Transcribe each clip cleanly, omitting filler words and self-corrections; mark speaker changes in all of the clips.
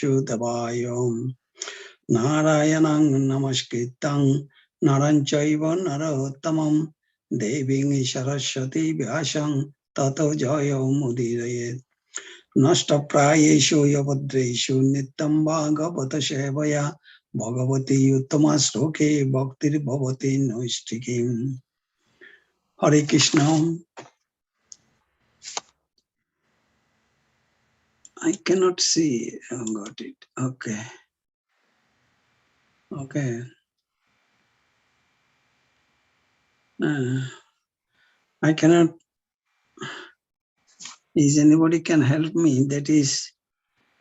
Speaker 1: Vashudevayam Narayanang Namaskritam Naranchaiva Narottamam Deving Saraswati Vyasam Tato Jaya Mudirayet Nashtaprayeshu Yavadreshu Nityam Bhagavata Sevaya Bhagavati Uttama Sloke Bhaktir Bhavati Noistikim. Hare Krishna. I cannot see. I got it. Okay. Okay. I cannot. Is anybody can help me? That is,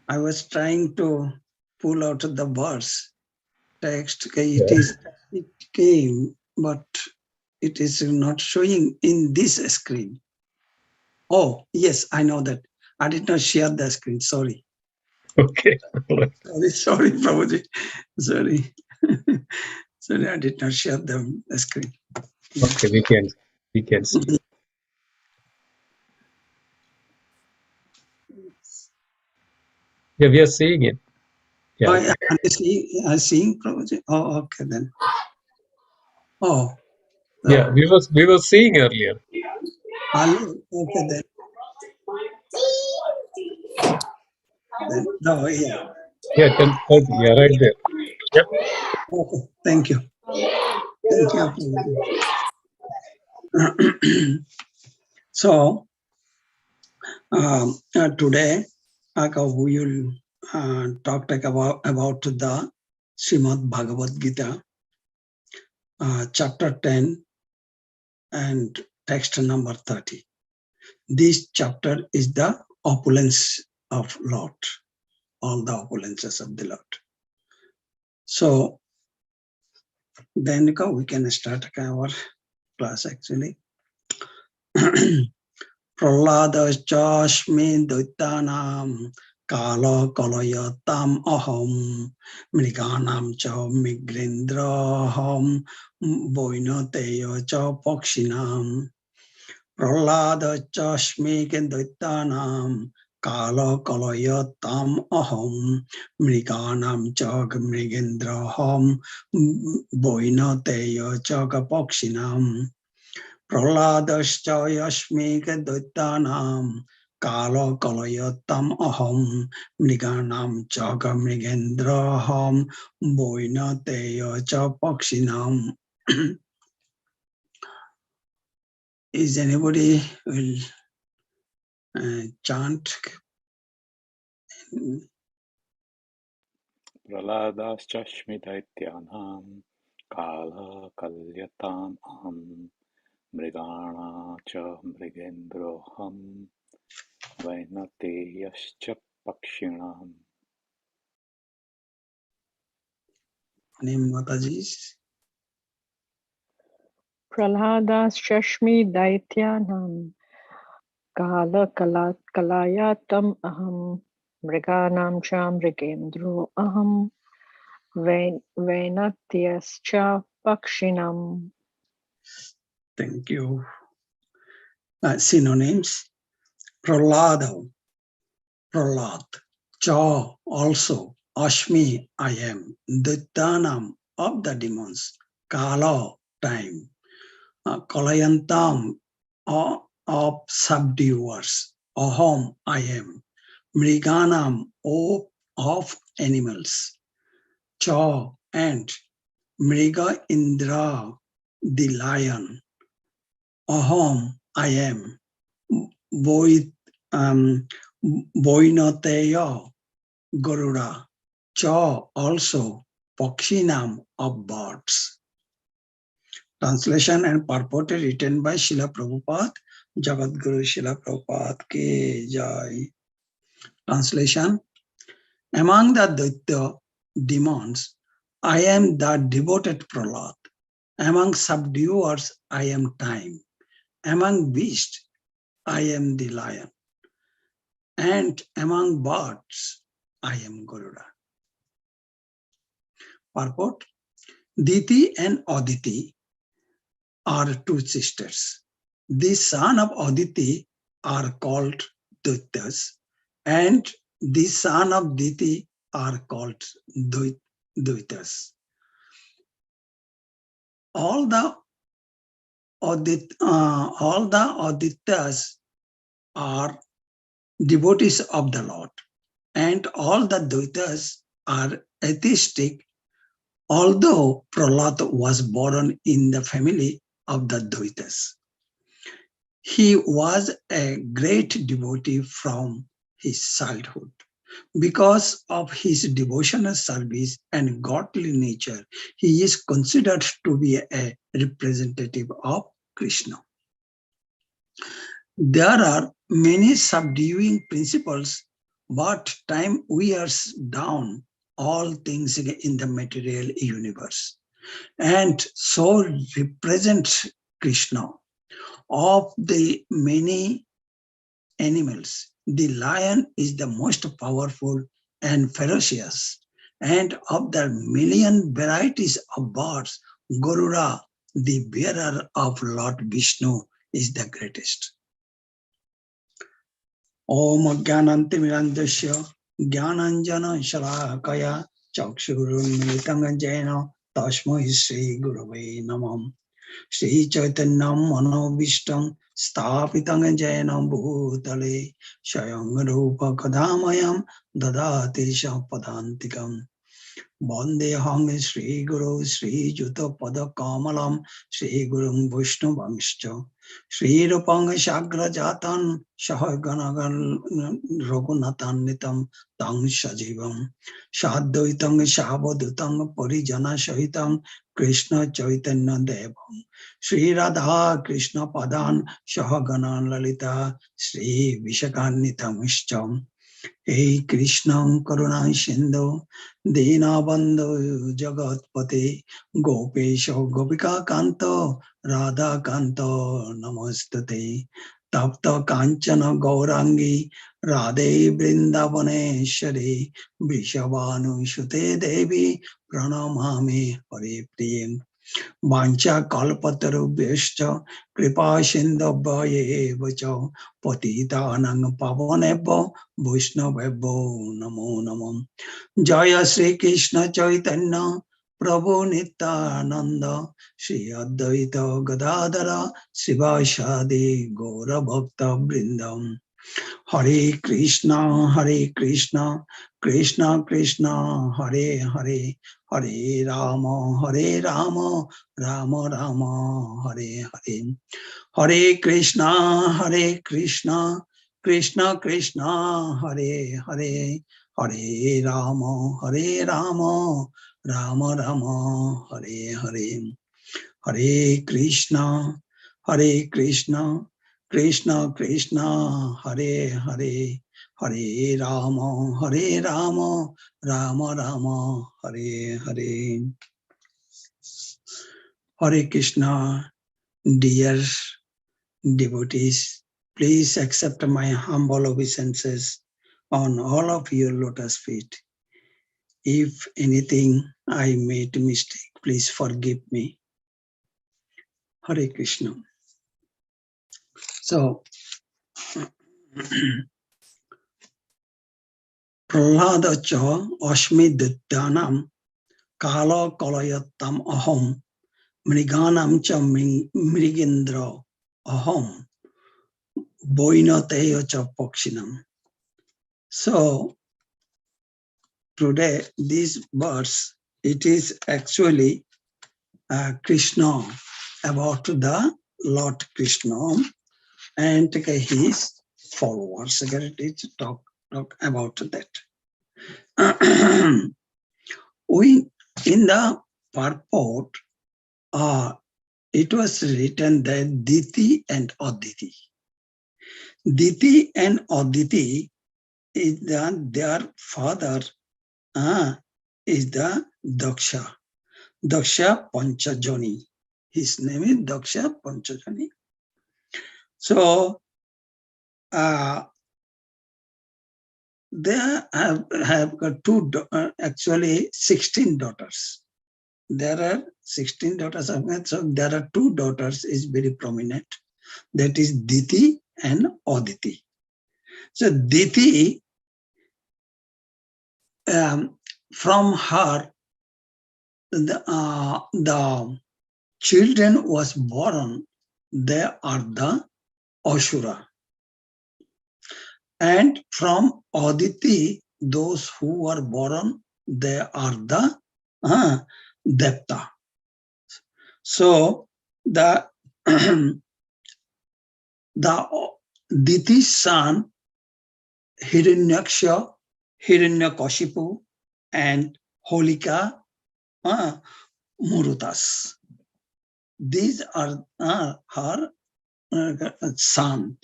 Speaker 1: I was trying to pull out the verse text. It came, but it is not showing in this screen. Oh, yes, I know that. I did not share the screen. Sorry.
Speaker 2: Okay.
Speaker 1: Sorry, Prabhuji. Sorry. Sorry, I did not share the screen.
Speaker 2: Okay, we can see. Yeah, we are seeing it. Yeah.
Speaker 1: Oh, yeah. I'm seeing Prabhuji. Oh, okay then. Oh. So,
Speaker 2: yeah, we were seeing earlier.
Speaker 1: Okay then. No, yeah.
Speaker 2: Yeah, 10:30. Yeah, right there. Yep.
Speaker 1: Okay. Thank you. Thank you. So today we will talk about the Srimad Bhagavad Gita, chapter 10 and text number 30. This chapter is the opulence of Lord, all the opulences of the Lord. So then we can start our class actually. Praladastasmi daitanam kala kalayatam aham mriganam cha migrendraham boinateya cha pakshinam. Praladastasmi daitanam kala kalayatam aham mriganam cha mrigendraham boinateya cha pakshinam. Praladascha yasmi daitanam kala kalayatam aham mriganam chaga mrigendraham boinateya cha pakshinam. Is anybody will chant?
Speaker 3: Praladascha daityanam kala kalyatam aham mrigana cha mrigendroham vainateyascha pakshinam.
Speaker 1: Name Mataji's.
Speaker 4: Praladascha daityanam kala kalayatam aham mriganam cha mrigendro aham venatyascha pakshinam.
Speaker 1: Thank you. Synonyms. Pralada, Pralad. Cha, also. Ashmi, I am. Daitanam, of the demons. Kala, time. Kalayantam, of subduers. Aham, I am. Mriganam, of animals. Cha, and. Mriga Indra, the lion. Aham, I am. Boinateya, Garuda. Cha, also. Pakshinam, of birds. Translation and purport written by Srila Prabhupada, Jagat Guru Srila Prabhupada Ke Jai. Translation. Among the Daitya demons, I am the devoted Prahlad. Among subduers, I am time. Among beasts, I am the lion. And among birds, I am Garuda. Purport. Diti and Aditi are two sisters. The son of Aditi are called Daityas, and the son of Diti are called Dvaitas. All the Adityas are devotees of the Lord, and all the Dvaitas are atheistic, although Prahlad was born in the family of the Dvaitas. He was a great devotee from his childhood. Because of his devotional service and godly nature, he is considered to be a representative of Krishna. There are many subduing principles, but time wears down all things in the material universe, and so represents Krishna. Of the many animals, the lion is the most powerful and ferocious, and of the million varieties of birds, Garuda, the bearer of Lord Vishnu, is the greatest. Om Jnanantimirandasya Jnananjana Shalakaya Chakshurunmilitam Jena Tasmai Shri Gurave Namam Shri Chaitanyam Manobishtam Sthapitam Jena Bhutale Shayam Rupa Kadamayam Dadati Shapadantikam Vandeham Sri Guru Sri Juta Pada Kamalam Sri Gurum Vishnu Vangscha Sri Rupang Shagra Jatan Shahaganagan Raghunathan Nitam Tang Shajivam Shadvaitang Shabadutang Parijana Shahitam Krishna Chaitanya Devam Sri Radha Krishna Padan Shahaganan Lalita Sri Vishakanitam Ishcham Hey Krishna Karuna Sindhu Dinabandhu Jagatpate Gopesha Gopika Kanto Radha Kanto Namastate Tapta Kanchana Gaurangi Radhe Brindavaneshwari Vrishabhanu Shute Devi Pranamami Hari Priyam Vancha kalpatarubhyascha kripa sindhabhayeva cha patitanang pavanebho vaishnavebho namo namam. Jaya Sri Krishna Chaitanya Prabhu Nityananda Shri Advaita Gadadara Sivasadi Gaura Bhakta Brindam. Hare Krishna, Krishna Krishna, Hare Hare, Hare Rama, Rama Rama, Hare Hare. Hare Krishna, Krishna Krishna, Hare Hare, Hare Rama, Rama Rama, Hare Hare. Hare Krishna, Krishna Krishna, Hare Hare, Hare Rama, Rama Rama, Hare Hare. Hare Krishna, dear devotees, please accept my humble obeisances on all of your lotus feet. If anything I made mistake, please forgive me. Hare Krishna. So, Prahlada cha Ashmi Dityanam Kala Kalayatam Aham Mriganam cha Mrigendra Aham Boinateya cha Pakshinam. So, today, these verse, it is actually Krishna, about the Lord Krishna and his followers. It is talk about that. We in the purport, it was written that Diti and Aditi. Diti and Aditi is their father is the Daksha. Daksha Panchajani. His name is Daksha Panchajani. So they have got actually 16 daughters. There are 16 daughters of God, so there are 2 daughters is very prominent. That is Diti and Aditi. So Diti from her, the children was born, they are the Ashura. And from Aditi, those who were born, they are the Depta. So the Diti's son, Hiranyaksha, Hiranyakashipu, and Holika, Murutas. These are her sons.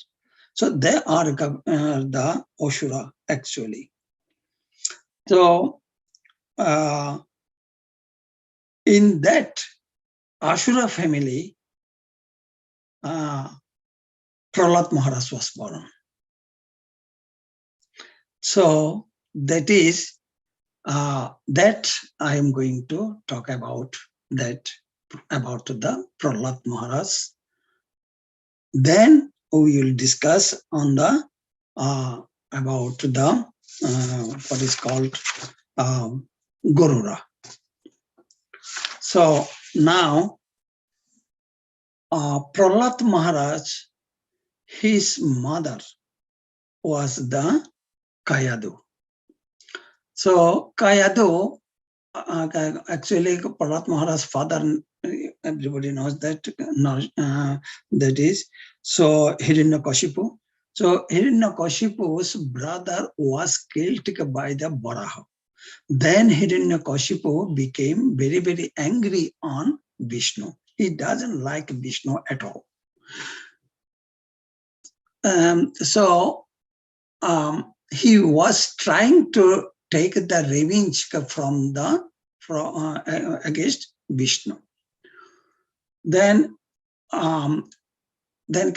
Speaker 1: So they are the Ashura actually. So in that Ashura family, Prahlad Maharaj was born. So that is that I am going to talk about that, about the Prahlad Maharaj. Then we will discuss on the about the what is called Gorura. So now Prahlad Maharaj, his mother was the Kayadu. So Kayadu, actually Prahlad Maharaj's father, everybody knows that, that is, so Hiranyakashipu. So Hiranyakashipu's brother was killed by the Varaha. Then Hiranyakashipu became very, very angry on Vishnu. He doesn't like Vishnu at all. So he was trying to take the revenge from against Vishnu. Then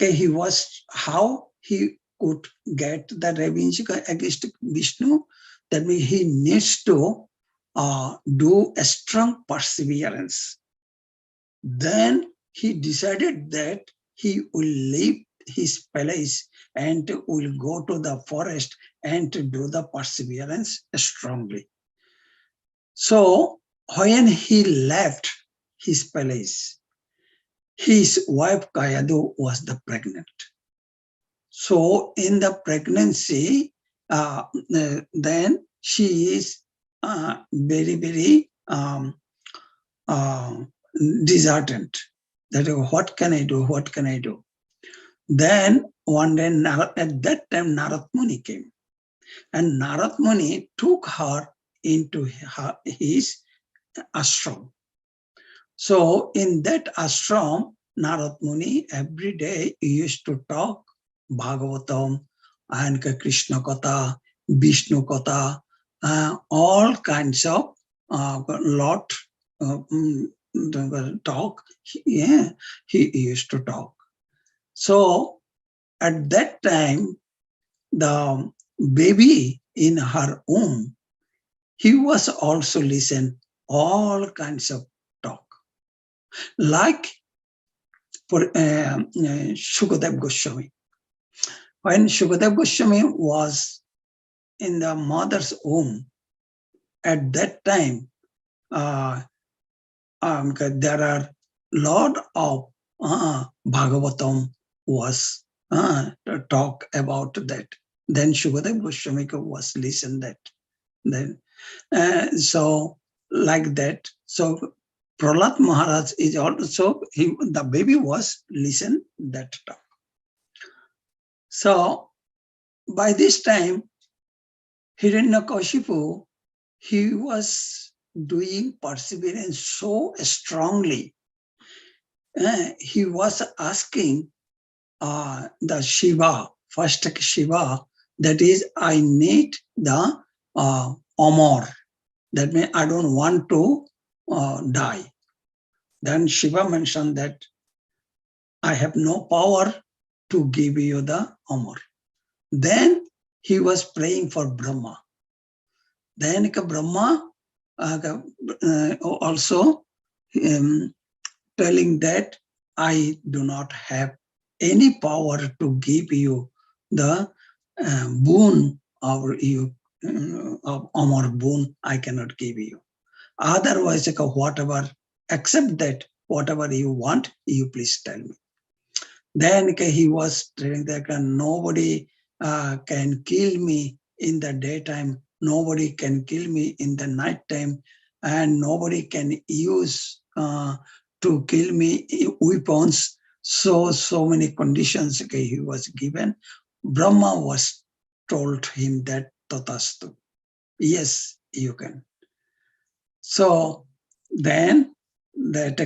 Speaker 1: he was, how he could get the revenge against Vishnu? That means he needs to do a strong perseverance. Then he decided that he will leave his palace and will go to the forest and to do the perseverance strongly. So when he left his palace, his wife Kayadu was the pregnant. So in the pregnancy, then she is very, very disheartened. That what can I do? What can I do? Then one day, at that time, Narad Muni came, and Narad Muni took her into his ashram. So in that ashram, Narad Muni every day used to talk Bhagavatam and Krishna Katha, Vishnu Katha, all kinds of lot talk. Yeah, he used to talk. So at that time, the baby in her womb, he was also listen all kinds of talk. Like for Shukadev Goswami. When Shukadev Goswami was in the mother's womb, at that time, there are lot of Bhagavatam was talk about that. Then Shukadev Goswami was listen that. Then so like that. So Prahlad Maharaj is also, the baby was listen that talk. So by this time, Hiranyakashipu, he was doing perseverance so strongly. He was asking the Shiva, first Shiva, that is, I need the Amar. That means I don't want to die. Then Shiva mentioned that I have no power to give you the Amar. Then he was praying for Brahma. Then Brahma also telling that I do not have any power to give you the boon, or you of Amar boon I cannot give you. Otherwise, whatever, accept that whatever you want, you please tell me. Then he was telling that nobody can kill me in the daytime, nobody can kill me in the nighttime, and nobody can use to kill me weapons. So many conditions he was given. Brahma was told him that tatastu. Yes, you can. So then that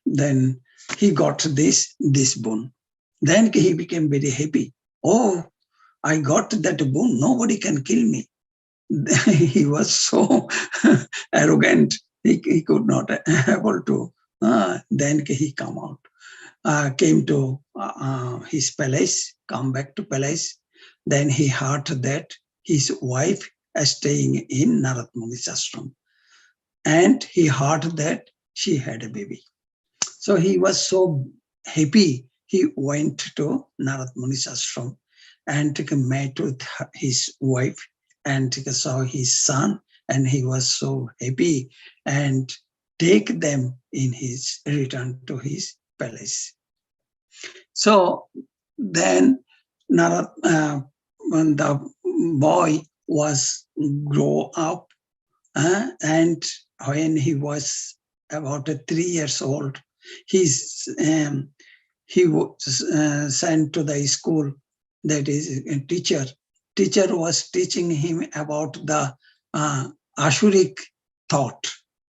Speaker 1: then he got this boon. Then he became very happy. Oh, I got that boon. Nobody can kill me. He was so arrogant. He could not able to. Then he came to his palace, come back to palace. Then he heard that his wife is staying in Narad Muni's ashram, and he heard that she had a baby. So he was so happy. He went to Narad Muni's ashram and met with his wife and saw his son, and he was so happy and take them in his return to his palace. So then Narad, when the boy was grow up, and when he was about 3 years old, he's he was sent to the school. That is a teacher. Teacher was teaching him about the Ashuric thought.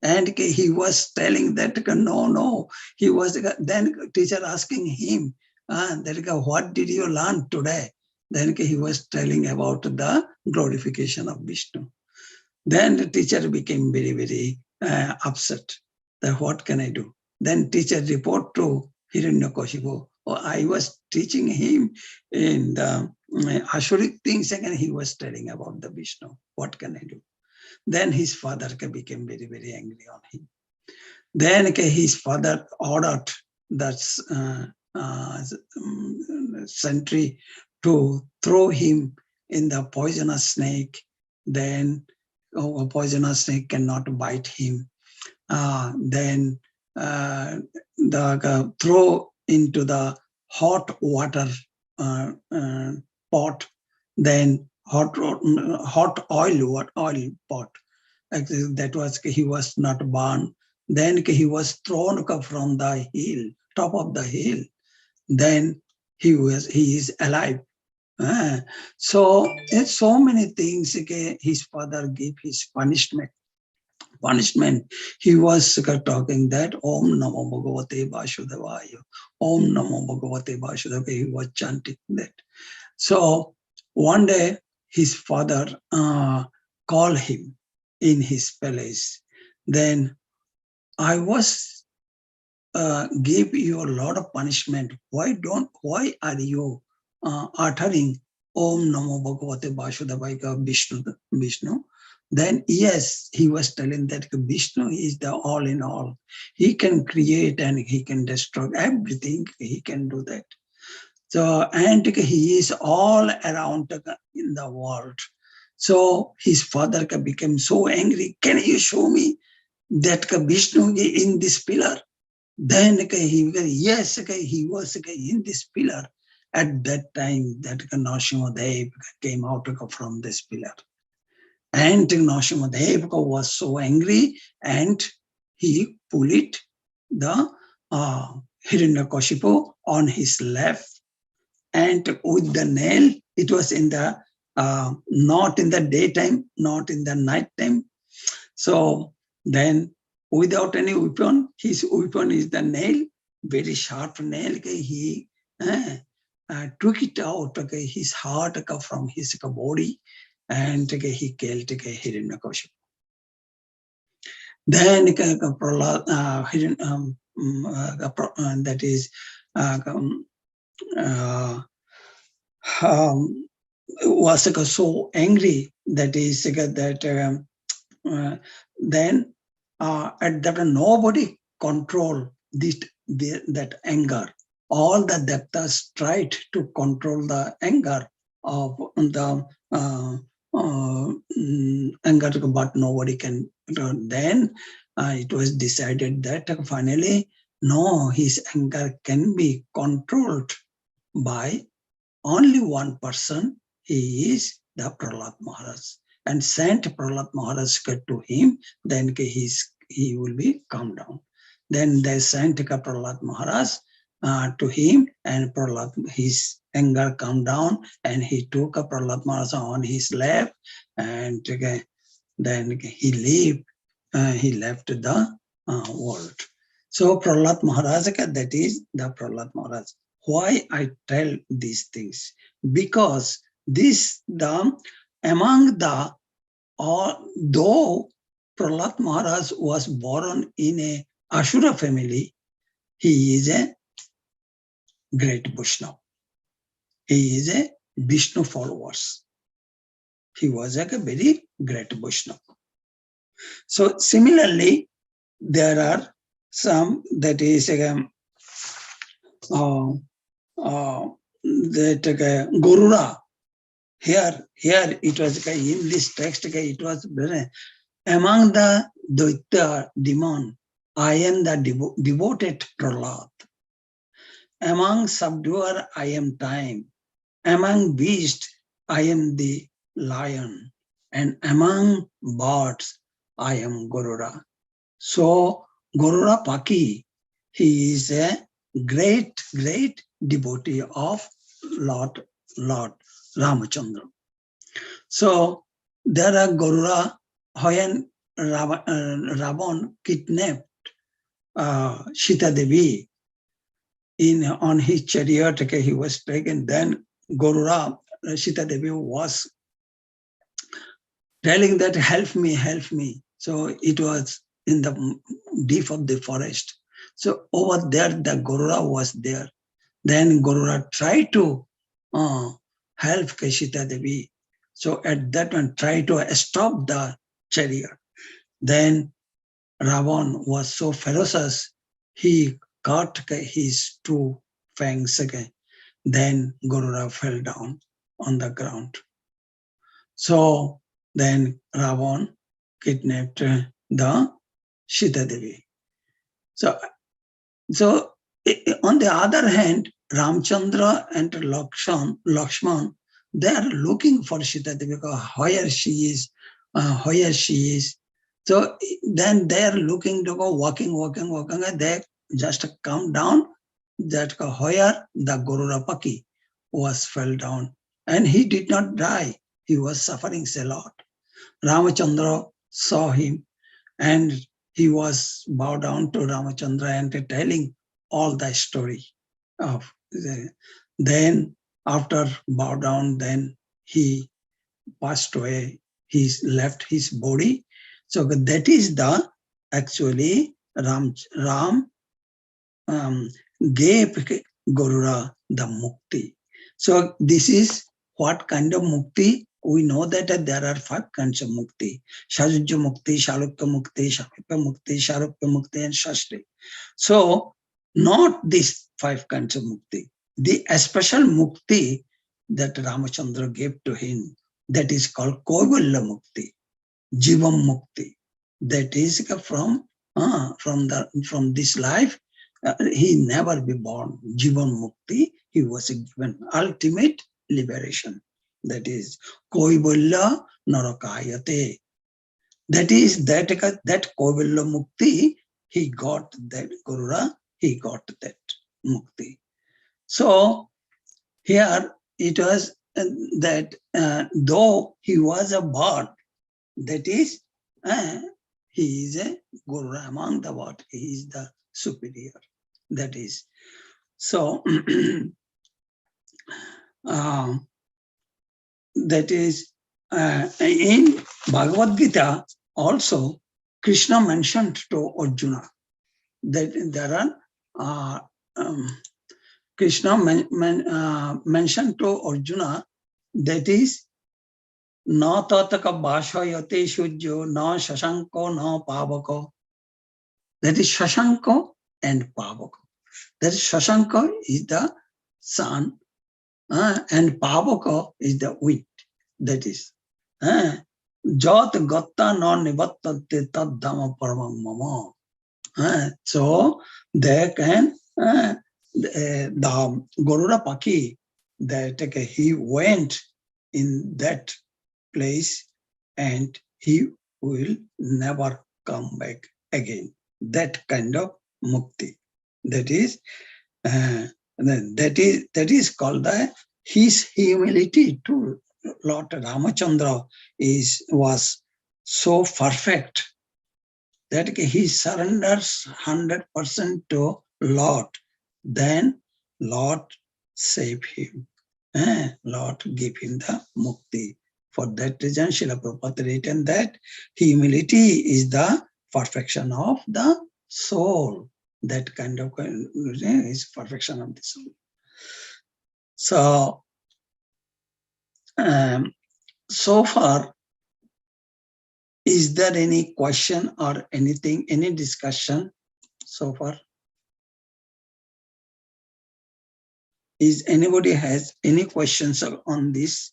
Speaker 1: And he was telling that, no. He was, then teacher asking him, that, what did you learn today? Then he was telling about the glorification of Vishnu. Then the teacher became very, very upset. That what can I do? Then teacher report to Hiranyakashipu. I was teaching him in the Ashuric things, and he was telling about the Vishnu. What can I do? Then his father became very, very angry on him. Then his father ordered that sentry to throw him in the poisonous snake. Then a poisonous snake cannot bite him. Then throw into the hot water pot. Then hot oil pot. That was, he was not burned. Then he was thrown from the hill, top of the hill. Then he is alive. So many things. His father gave his punishment. He was talking that Om Namo Bhagavate Vasudevaya. Om Namo Bhagavate Vasudevaya. He was chanting that. So one day his father called him in his palace. Then I was give you a lot of punishment. Why are you uttering Om Namo Bhagavate Vasudevaya Vishnu? Then yes, he was telling that Vishnu is the all in all. He can create and he can destroy everything. He can do that. So, and he is all around in the world. So his father became so angry. Can you show me that Vishnu in this pillar? Then yes, he was in this pillar. At that time, that Nrsimhadev came out from this pillar. And Nrsimhadev was so angry, and he pulled the Hiranyakashipu on his left, and with the nail, it was in the not in the daytime, not in the nighttime. So then, without any weapon, his weapon is the nail, very sharp nail. He took it out, his heart from his body, and he killed Hiranyakashipu. Then that is was so angry, that is that then at that nobody control that anger. all the Devtas tried to control the anger of the anger, but nobody can. Then it was decided that finally, no, his anger can be controlled by only one person. He is the Prahlad Maharaj, and sent Prahlad Maharaj to him. Then he will be calmed down. Then they sent Prahlad Maharaj to him, and Prahlad, his anger calmed down, and he took Prahlad Maharaj on his lap, and then he left the world. So Prahlad Maharaj, that is the Prahlad Maharaj. Why I tell these things? Because among the, though Prahlad Maharaj was born in a Ashura family, he is a great Vaishnava. He is a Vishnu follower. He was a very great Vaishnava. So similarly, there are some, that is that Garuda. Here it was in this text, it was among the Daitya demon, I am the devoted Prahlad. Among subduer, I am time. Among beasts, I am the lion. And among birds, I am Garuda. So Garuda Paki, he is a great devotee of Lord Ramachandra. So there are Garuda, when Ravan kidnapped Sita Devi on his chariot, he was taken. Then Garuda, Sita Devi was telling that, help me. So it was in the deep of the forest. So over there, the Garuda was there. Then Garuda tried to help Sita Devi. So at that one, tried to stop the chariot. Then Ravan was so ferocious, he cut his two fangs again. Then Garuda fell down on the ground. So then Ravan kidnapped the Sita Devi. So on the other hand, Ramchandra and Lakshman, they are looking for Sita Devi, because where she is. So then they are looking to go walking, and they just come down that where the Garuda Paki was fell down, and he did not die. He was suffering a lot. Ramachandra saw him, and he was bowed down to Ramachandra and telling all the story of then after bow down, then he passed away. He left his body. So that is the actually Ram gave Garuda the mukti. So this is what kind of mukti? We know that there are 5 kinds of mukti: Shajujya mukti, Shalukya mukti, Shamipya mukti, Sharupya mukti, and Shashri. So not these 5 kinds of mukti. The special mukti that Ramachandra gave to him, that is called Kovalya mukti, Jivam mukti. That is from this life, he never be born. Jivan mukti, he was given ultimate liberation. That is Koivalya Narakayate. That is that Koivalya mukti, he got that Garuda, he got that mukti. So here it was that though he was a bird, that is he is a Garuda among the bird. He is the superior. That is so. That is in Bhagavad Gita also, Krishna mentioned to Arjuna that there are Krishna mentioned to Arjuna, that is na tataka bhashayate shujyo na shashanko na pavako. That is shashanko and pavako. That is Shashanka is the sun, and Pavaka is the wind. That is. Jat gatta non nivattate tad dhamma paramam mama. So they can, the Garuda Paki, that he went in that place and he will never come back again. That kind of mukti. That is, that is called his humility to Lord Ramachandra was so perfect that he surrenders 100% to Lord. Then Lord save him. Lord give him the mukti. For that reason, Srila Prabhupada written that humility is the perfection of the soul. That kind of is perfection of the soul. So, so far, is there any question or anything, any discussion so far? Is anybody has any questions on this?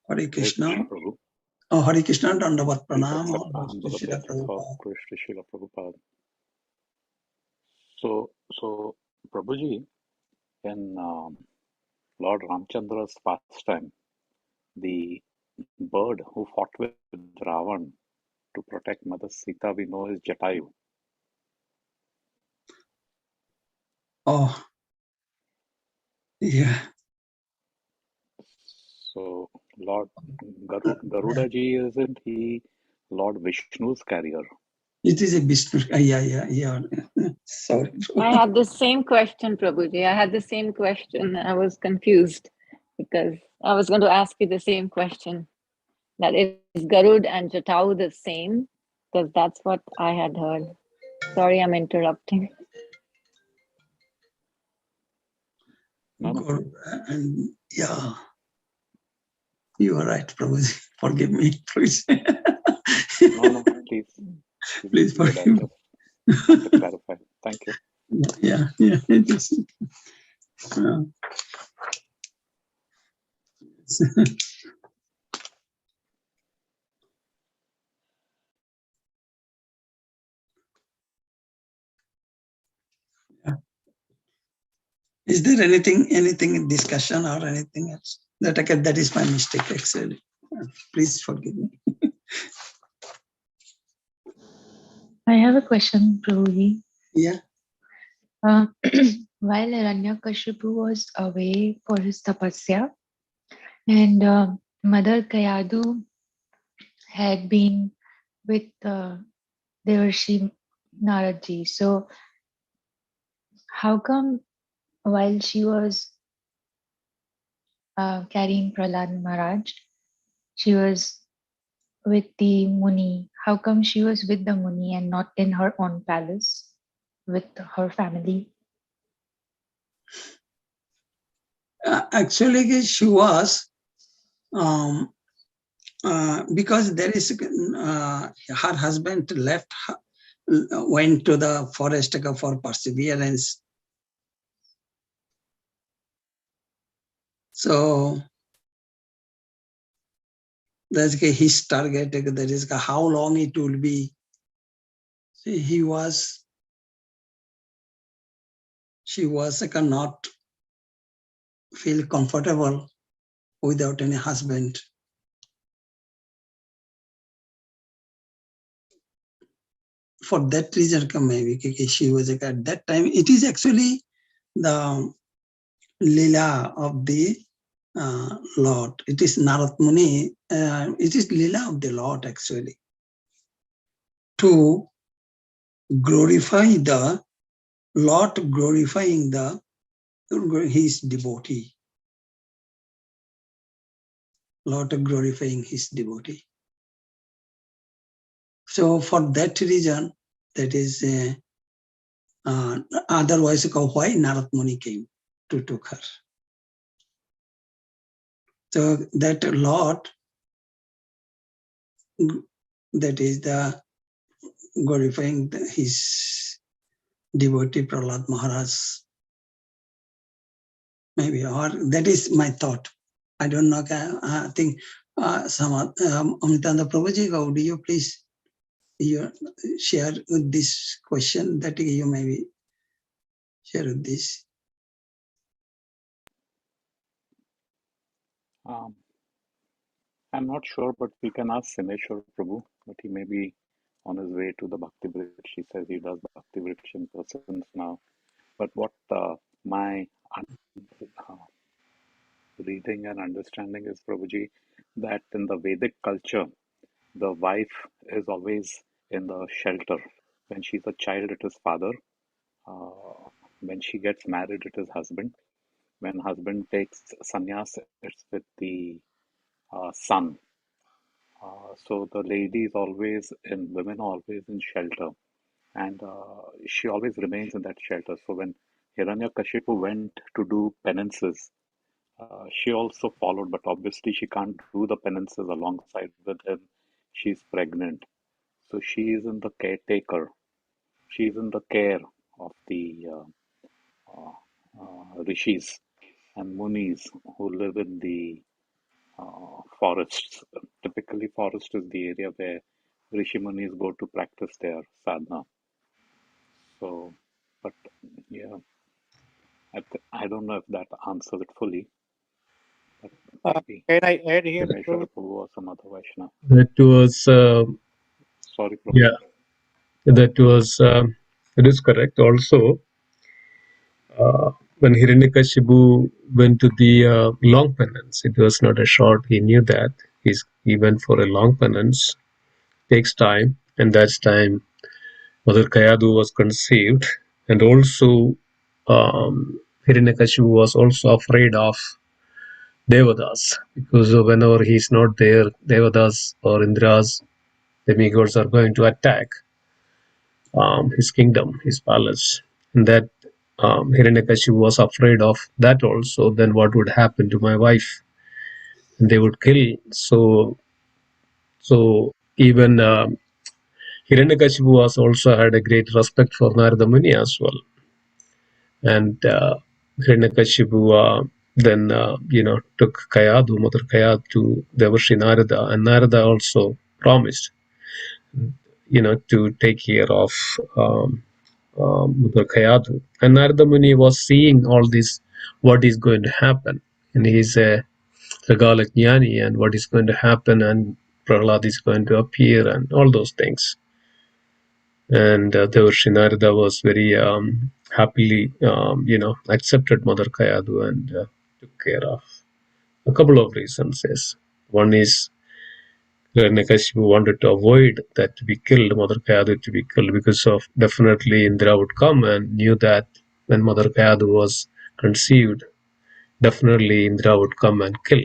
Speaker 1: Hare Krishna.
Speaker 3: Prabhu.
Speaker 1: Oh, Hare Krishna, Dandavat Pranam.
Speaker 3: Deep accept the
Speaker 1: Srila
Speaker 3: best of
Speaker 1: Prabhupada.
Speaker 3: Krishna Srila Prabhupada. So Prabhuji, in Lord Ramchandra's pastime, the bird who fought with Ravan to protect Mother Sita, we know is Jatayu.
Speaker 1: Oh, yeah.
Speaker 3: So Lord Garuda ji, isn't he Lord Vishnu's carrier?
Speaker 1: It is a business. Yeah. Sorry.
Speaker 4: I had the same question, Prabhuji. I had the same question. I was confused because I was going to ask you the same question. That is Garud and Jatau the same? Because that's what I had heard. Sorry, I'm interrupting.
Speaker 3: No.
Speaker 1: And yeah, you are right, Prabhuji. Forgive me, please.
Speaker 3: No, please.
Speaker 1: Please
Speaker 3: Good, I
Speaker 1: forgive me.
Speaker 3: just want to clarify. Thank you.
Speaker 1: Yeah. It is. Is there anything in discussion or anything else? That is my mistake, actually. Please forgive me.
Speaker 5: I have a question, Prabhuji.
Speaker 1: Yeah.
Speaker 5: While Hiranyakashipu was away for his tapasya, and Mother Kayadu had been with Devarshi Naradji. So how come while she was carrying Prahlad Maharaj, she was with the Muni? How come she was with the Muni and not in her own palace with her family?
Speaker 1: Actually, she was, because there is, her husband left, went to the forest for perseverance. So that's his target. That is how long it will be. See, she was not feel comfortable without any husband. For that reason, maybe she was at that time. It is actually the Leela of the Lord. It is Narad Muni. It is Leela of the Lord, actually, to glorify the Lord, glorifying his devotee. Lord glorifying his devotee. So for that reason, that is otherwise why Narad Muni came to took her. So that Lord, that is the glorifying his devotee Prahlad Maharaj, maybe, or that is my thought. I don't know. I think Amitanda Prabhuji, do you please share with this question that you maybe share with this?
Speaker 3: I'm not sure, but we can ask Sineshwar Prabhu, but he may be on his way to the Bhakti Vriksha. He says he does Bhakti Vriksha in persons now. But what my reading and understanding is, Prabhuji, that in the Vedic culture, the wife is always in the shelter. When she's a child, it is father. When she gets married, it is husband. When husband takes sannyas, it's with the son. So the lady is always in, women are always in shelter, and she always remains in that shelter. So when Hiranyakashipu went to do penances, she also followed, but obviously she can't do the penances alongside with him. She's pregnant. So she is in the caretaker. She is in the care of the rishis and munis who live in the forests. Typically, forest is the area where rishi munis go to practice their sadhana. So, but yeah, I don't know if that answers it fully, but maybe
Speaker 6: Can I add here,
Speaker 3: Sineshwara
Speaker 6: Prabhu?
Speaker 3: Prabhu or some other Vaishnava.
Speaker 2: That was,
Speaker 3: Sorry, Prabhu.
Speaker 2: yeah, that was, it is correct. Also, when Hiranyakashipu went to the long penance, it was not a short. He knew that he went for a long penance. Takes time, and that's time Mother Kayadu was conceived, and also Hiranyakashipu was also afraid of Devadas, because whenever he's not there, Devadas or Indras, demigods, are going to attack his kingdom, his palace, and that Hiranyakashipu was afraid of that also. Then what would happen to my wife? And they would kill. So even Hiranyakashipu was also had a great respect for Narada Muni as well, and Hiranyakashipu then took Kayadu, Mother Kayadu, to Devarshi Narada, and Narada also promised to take care of Mother Kayadu. And Narada Muni was seeing all this, what is going to happen, and he's a Regala Jnani, and what is going to happen, and Prahlad is going to appear, and all those things. And Devarshi Narada was very happily, accepted Mother Kayadu and took care of. A couple of reasons, yes. One is Hiranyakashipu wanted to avoid that to be killed, Mother Kayadu to be killed, because of definitely Indra would come and knew that when Mother Kayadu was conceived, definitely Indra would come and kill,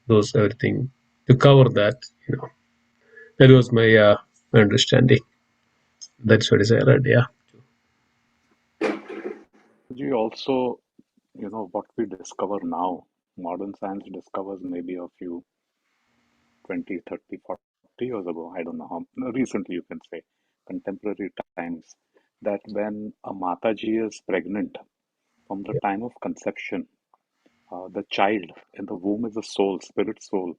Speaker 2: those everything to cover that, That was my understanding. That's what is I read, yeah.
Speaker 3: You also, what we discover now, modern science discovers maybe a few 20, 30, 40 years ago, I don't know how recently you can say, contemporary times, that when a Mataji is pregnant, from the time of conception, the child in the womb is a soul, spirit soul,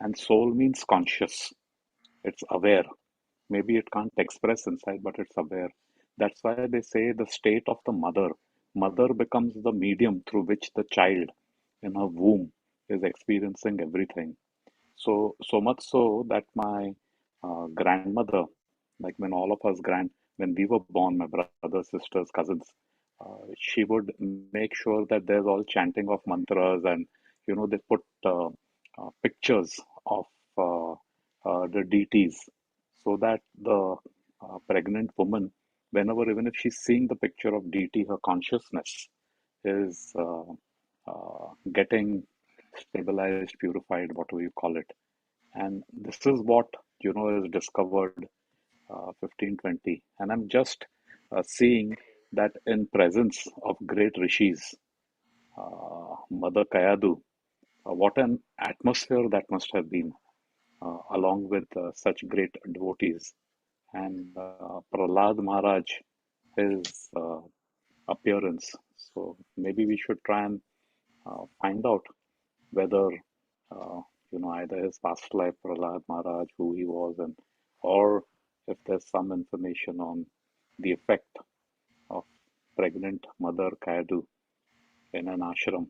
Speaker 3: and soul means conscious. It's aware. Maybe it can't express inside, but it's aware. That's why they say the state of the mother. Mother becomes the medium through which the child in her womb is experiencing everything. So much so that my grandmother, like when all of us when we were born, my brothers, sisters, cousins, she would make sure that there's all chanting of mantras, and they put pictures of the deities, so that the pregnant woman, whenever, even if she's seeing the picture of deity, her consciousness is getting stabilized, purified, whatever you call it. And this is what is discovered 1520. And I'm just seeing that in presence of great rishis, Mother Kayadu, what an atmosphere that must have been, along with such great devotees. And Prahlad Maharaj, his appearance. So maybe we should try and find out whether either his past life, Prahlad Maharaj, who he was, and or if there's some information on the effect of pregnant mother Kayadu in an ashram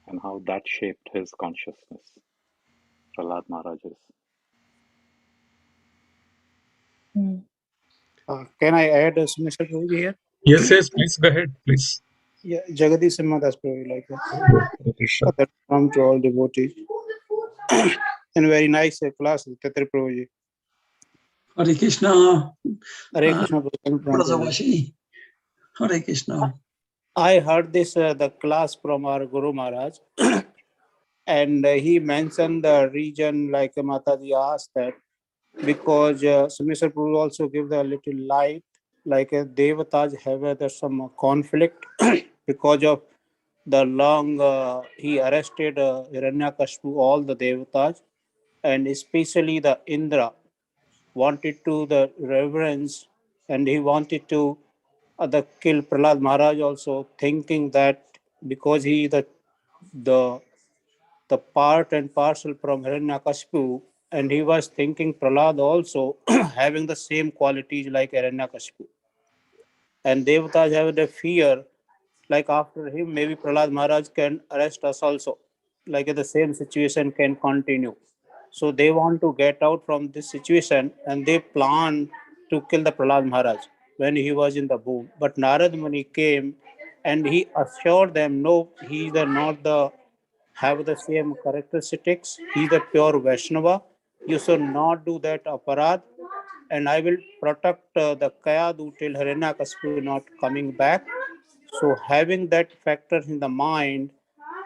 Speaker 3: and how that shaped his consciousness, Prahlad Maharaj's.
Speaker 6: Can I add Mr. Prabhuji here?
Speaker 2: Yes, please go ahead, please.
Speaker 6: Yeah, Jagadish Simhadas Prabhuji, like
Speaker 2: Hare Krishna.
Speaker 6: that come to all devotees. And very nice class, Tatri Prabhuji.
Speaker 1: Hare Krishna,
Speaker 6: Hare Krishna Prabhuji.
Speaker 1: Brajavashi. Hare Krishna.
Speaker 6: I heard this the class from our Guru Maharaj, and he mentioned the region like Mataji asked that because Mr. Prabhu also give the little light like Devatas have some conflict because of the long he arrested Hiranyakashipu, all the Devatas, and especially the Indra wanted to the reverence, and he wanted to the kill Prahlad Maharaj also, thinking that because he the part and parcel from Hiranyakashipu, and he was thinking Prahlad also having the same qualities like Hiranyakashipu. And Devatas have the fear, like after him, maybe Prahlad Maharaj can arrest us also, like the same situation can continue. So they want to get out from this situation, and they plan to kill the Prahlad Maharaj when he was in the boom. But Narad Muni came and he assured them, no, he is not the have the same characteristics. He is the pure Vaishnava. You should not do that aparad, and I will protect the Kayadu till Hiranyakashipu not coming back. So having that factor in the mind,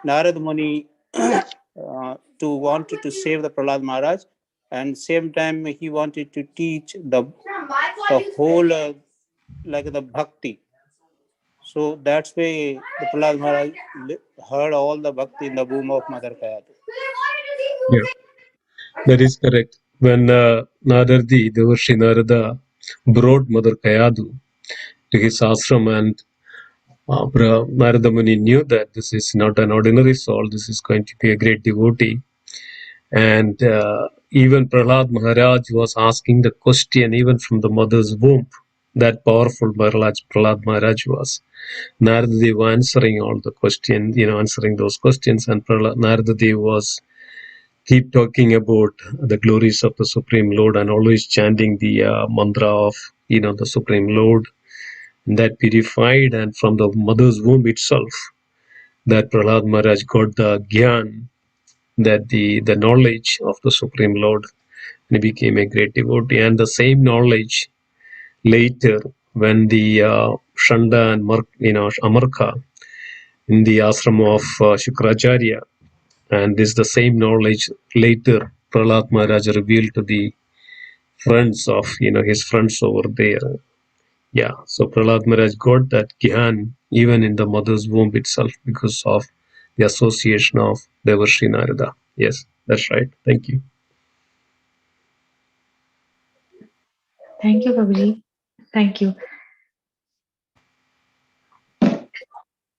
Speaker 6: Narad Muni to wanted to save the Prahlad Maharaj, and same time he wanted to teach the whole like the bhakti. So that's why the Prahlad Maharaj heard all the bhakti in the womb of Mother Kayadu.
Speaker 2: Yeah, that is correct. When Nadardi, Devarshi Narada, brought Mother Kayadu to his ashram, and Narada Muni knew that this is not an ordinary soul, this is going to be a great devotee. And even Prahlad Maharaj was asking the question even from the mother's womb. That powerful Prahlad Maharaj was. Narada Dev answering all the questions, answering those questions, and Narada Dev was keep talking about the glories of the Supreme Lord and always chanting the mantra of the Supreme Lord. That purified, and from the mother's womb itself, that Prahlad Maharaj got the gyan, that the knowledge of the Supreme Lord, and he became a great devotee. And the same knowledge later, when the Shanda and Amarka in the ashram of Shukracharya, and this the same knowledge later Prahlad Maharaj revealed to the friends of his friends over there. Yeah, so Prahlad Maharaj got that Gyan even in the mother's womb itself because of the association of Devarshi Narada. Yes, that's right. Thank you.
Speaker 5: Thank you, Prabhuji. Thank you.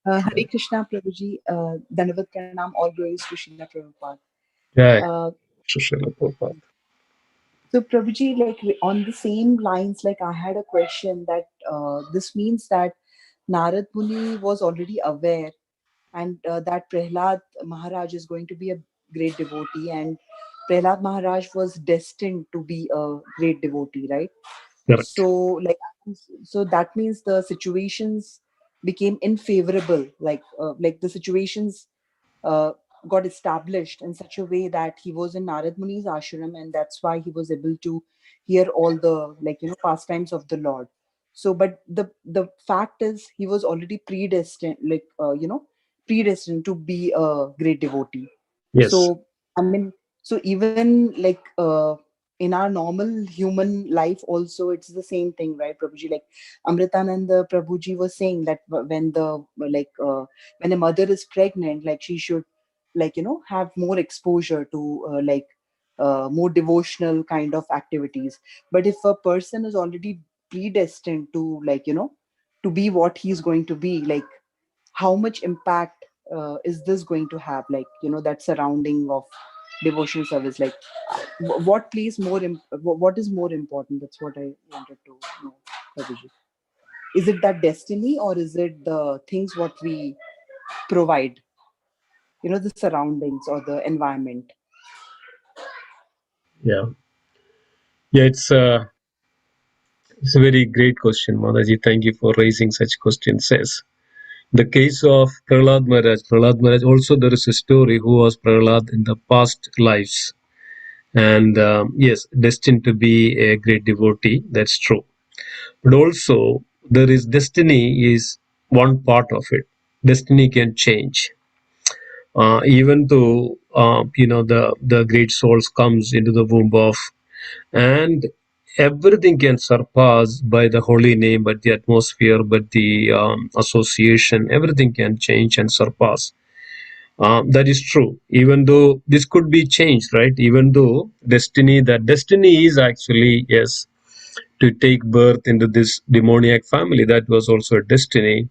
Speaker 7: Hare Krishna Prabhuji, Dandavat Pranam, all glories to Srila Prabhupada.
Speaker 2: Yeah,
Speaker 7: Uh,
Speaker 2: Srila Prabhupada.
Speaker 7: so Prabhuji, like on the same lines, like I had a question that this means that Narad Muni was already aware and that Prahlad Maharaj is going to be a great devotee, and Prahlad Maharaj was destined to be a great devotee, right?
Speaker 2: Correct.
Speaker 7: So that means the situations became unfavorable, like the situations uh, got established in such a way that he was in Narad Muni's ashram, and that's why he was able to hear all the pastimes of the Lord. So but the fact is he was already predestined, predestined to be a great devotee.
Speaker 2: Yes.
Speaker 7: So I mean, so even in our normal human life also it's the same thing, right, Prabhuji? Like Amritananda Prabhuji was saying that when the when a mother is pregnant, like she should, like, have more exposure to more devotional kind of activities. But if a person is already predestined to, to be what he's going to be, like how much impact is this going to have, like, that surrounding of devotional service, like what plays more what is more important? That's what I wanted to know, Prabhuji. Is it that destiny, or is it the things what we provide, the surroundings or the environment?
Speaker 2: Yeah, yeah, it's a very great question, Mataji. Thank you for raising such questions. Says the case of Prahlad Maharaj also there is a story who was Prahlad in the past lives, and yes, destined to be a great devotee. That's true. But also there is destiny is one part of it. Destiny can change. Even though the great souls comes into the womb of, and everything can surpass by the holy name, but the atmosphere, but the association, everything can change and surpass. That is true. Even though this could be changed, right? Even though that destiny is actually, yes, to take birth into this demoniac family. That was also a destiny.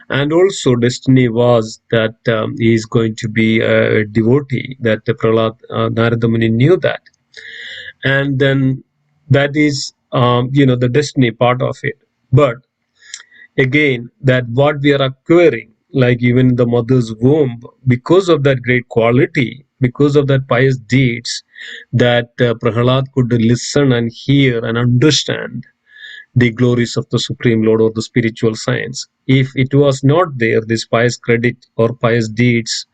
Speaker 2: And also destiny was that he is going to be a devotee, that Prahlad Narada Muni knew that. And then that is, the destiny part of it. But again, that what we are acquiring, like even in the mother's womb, because of that great quality, because of that pious deeds, that Prahlad could listen and hear and understand the glories of the Supreme Lord or the spiritual science. If it was not there, this pious credit or pious deeds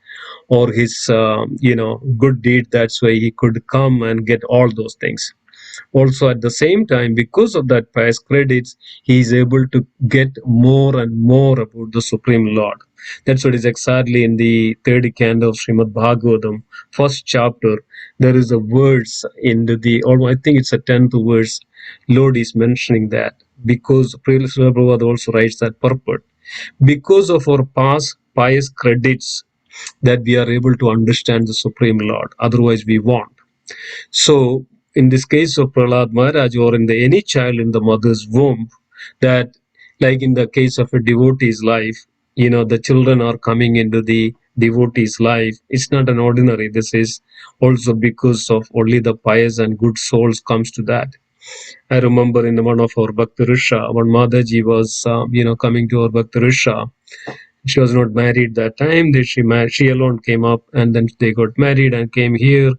Speaker 2: or his, good deed, that's why he could come and get all those things. Also, at the same time, because of that pious credits, he is able to get more and more about the Supreme Lord. That's what is exactly in the third canto of Srimad Bhagavatam, first chapter. There is a verse in or I think it's a 10th verse. Lord is mentioning that because Srila Prabhupada also writes that purport. Because of our past pious credits, that we are able to understand the Supreme Lord. Otherwise, we won't. So, in this case of Prahlad Maharaj, or in any child in the mother's womb, that, like in the case of a devotee's life, the children are coming into the devotee's life. It's not an ordinary. This is also because of only the pious and good souls comes to that. I remember in one of our Bhakti Risha, when Mataji was, coming to our Bhakti Risha, she was not married that time. She alone came up, and then they got married and came here,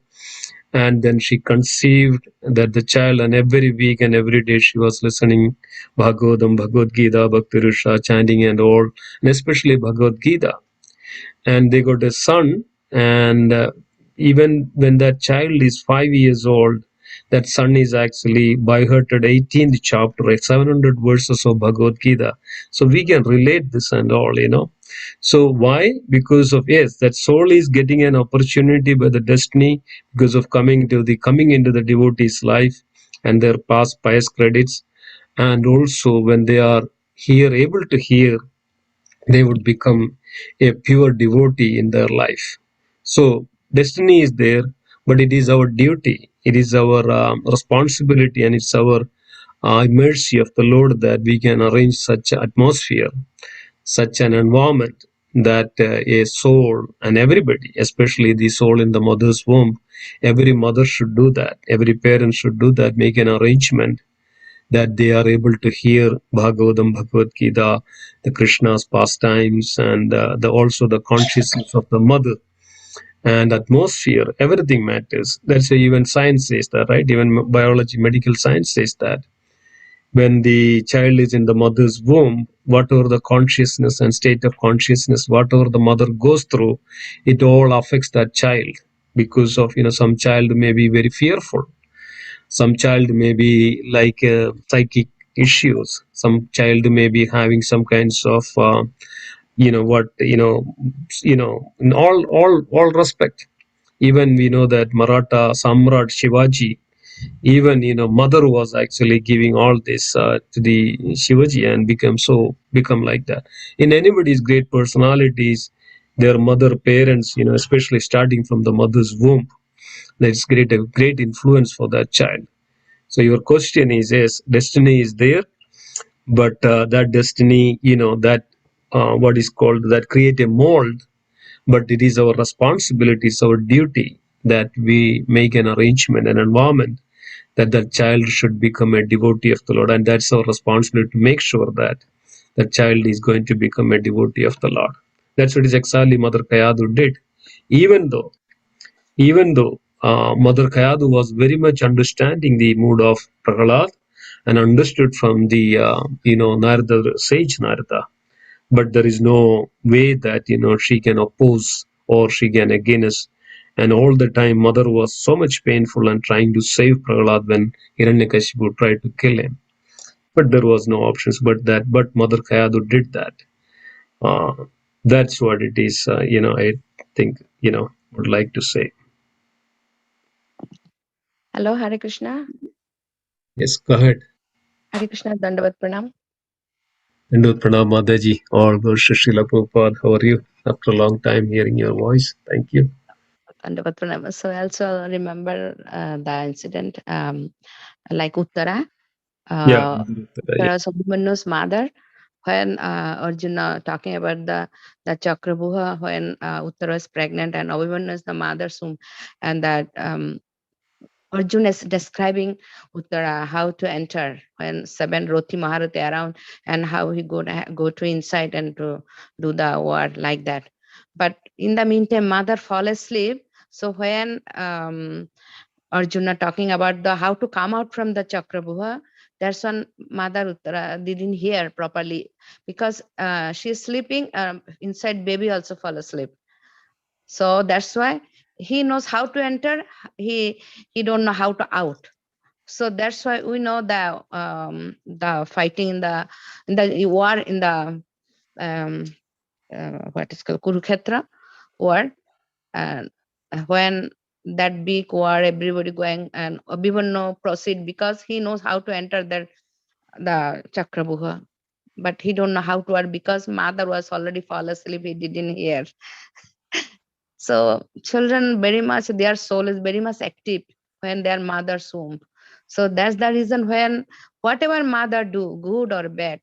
Speaker 2: and then she conceived that the child, and every week and every day she was listening Bhagavatam, Bhagavad Gita, Bhakti Risha, chanting and all, and especially Bhagavad Gita. And they got a son, and even when that child is 5 years old, that son is actually by hearted 18th chapter, right? 700 verses of Bhagavad Gita. So we can relate this and all, So why? Because of, yes, that soul is getting an opportunity by the destiny, because of coming into the devotee's life and their past pious credits. And also when they are able to hear, they would become a pure devotee in their life. So destiny is there, but it is our duty, it is our responsibility, and it's our mercy of the Lord that we can arrange such an atmosphere, such an environment, that a soul, and everybody, especially the soul in the mother's womb, every mother should do that, every parent should do that, make an arrangement that they are able to hear Bhagavatam, Bhagavad Gita, the Krishna's pastimes, and also the consciousness of the mother and atmosphere. Everything matters. That's why even science says that, right? Even biology, medical science says that. When the child is in the mother's womb, whatever the consciousness and state of consciousness, whatever the mother goes through, it all affects that child. Because of, some child may be very fearful. Some child may be like psychic issues. Some child may be having some kinds of, in all respect. Even we know that Maratha Samrat Shivaji, Even mother was actually giving all this to the Shivaji and become like that. In anybody's great personalities, their mother parents, especially starting from the mother's womb, that's a great influence for that child. So your question is, yes, destiny is there, but that destiny, that what is called that create a mold, but it is our responsibility, it's our duty that we make an arrangement, an environment that child should become a devotee of the Lord, and that's our responsibility to make sure that the child is going to become a devotee of the Lord. That's what is exactly Mother Kayadu did. Even though, Mother Kayadu was very much understanding the mood of Prahlad and understood from the Narada, sage Narada, but there is no way that she can oppose or she can against. And all the time mother was so much painful and trying to save Prahlad when Hiranyakashipu tried to kill him, but there was no options but Mother Kayadu did that. uh, that's what it is. I think would like to say.
Speaker 8: Hello, Hare Krishna.
Speaker 2: Yes, go ahead.
Speaker 8: Hare Krishna, Dandavat Pranam.
Speaker 2: And Pranam Mataji, all those Srila Prabhupada, how are you? After a long time hearing your voice, thank you.
Speaker 8: Dandavat Pranam. So I also remember the incident, like Uttara.
Speaker 2: Yeah,
Speaker 8: Uttara was Abhimannu's mother. When Arjuna talking about the Chakrabuha, when Uttara was pregnant and Abhimannu is the mother's womb, and that Arjuna is describing Uttara how to enter when 7 Roti Maharati around and how he go to inside and to do the war like that. But in the meantime, mother fall asleep. So when Arjuna talking about the how to come out from the Chakrabuha, that's when Mother Uttara didn't hear properly because she is sleeping. Inside baby also fall asleep. So that's why he knows how to enter. He don't know how to out. So that's why we know the fighting in the war in the what is called Kurukshetra war, and when that big war, everybody going and Abhimanyu proceed because he knows how to enter the Chakrabuha, but he don't know how to work because mother was already fall asleep. He didn't hear. So children very much, their soul is very much active when their mother's womb. So that's the reason when whatever mother do, good or bad,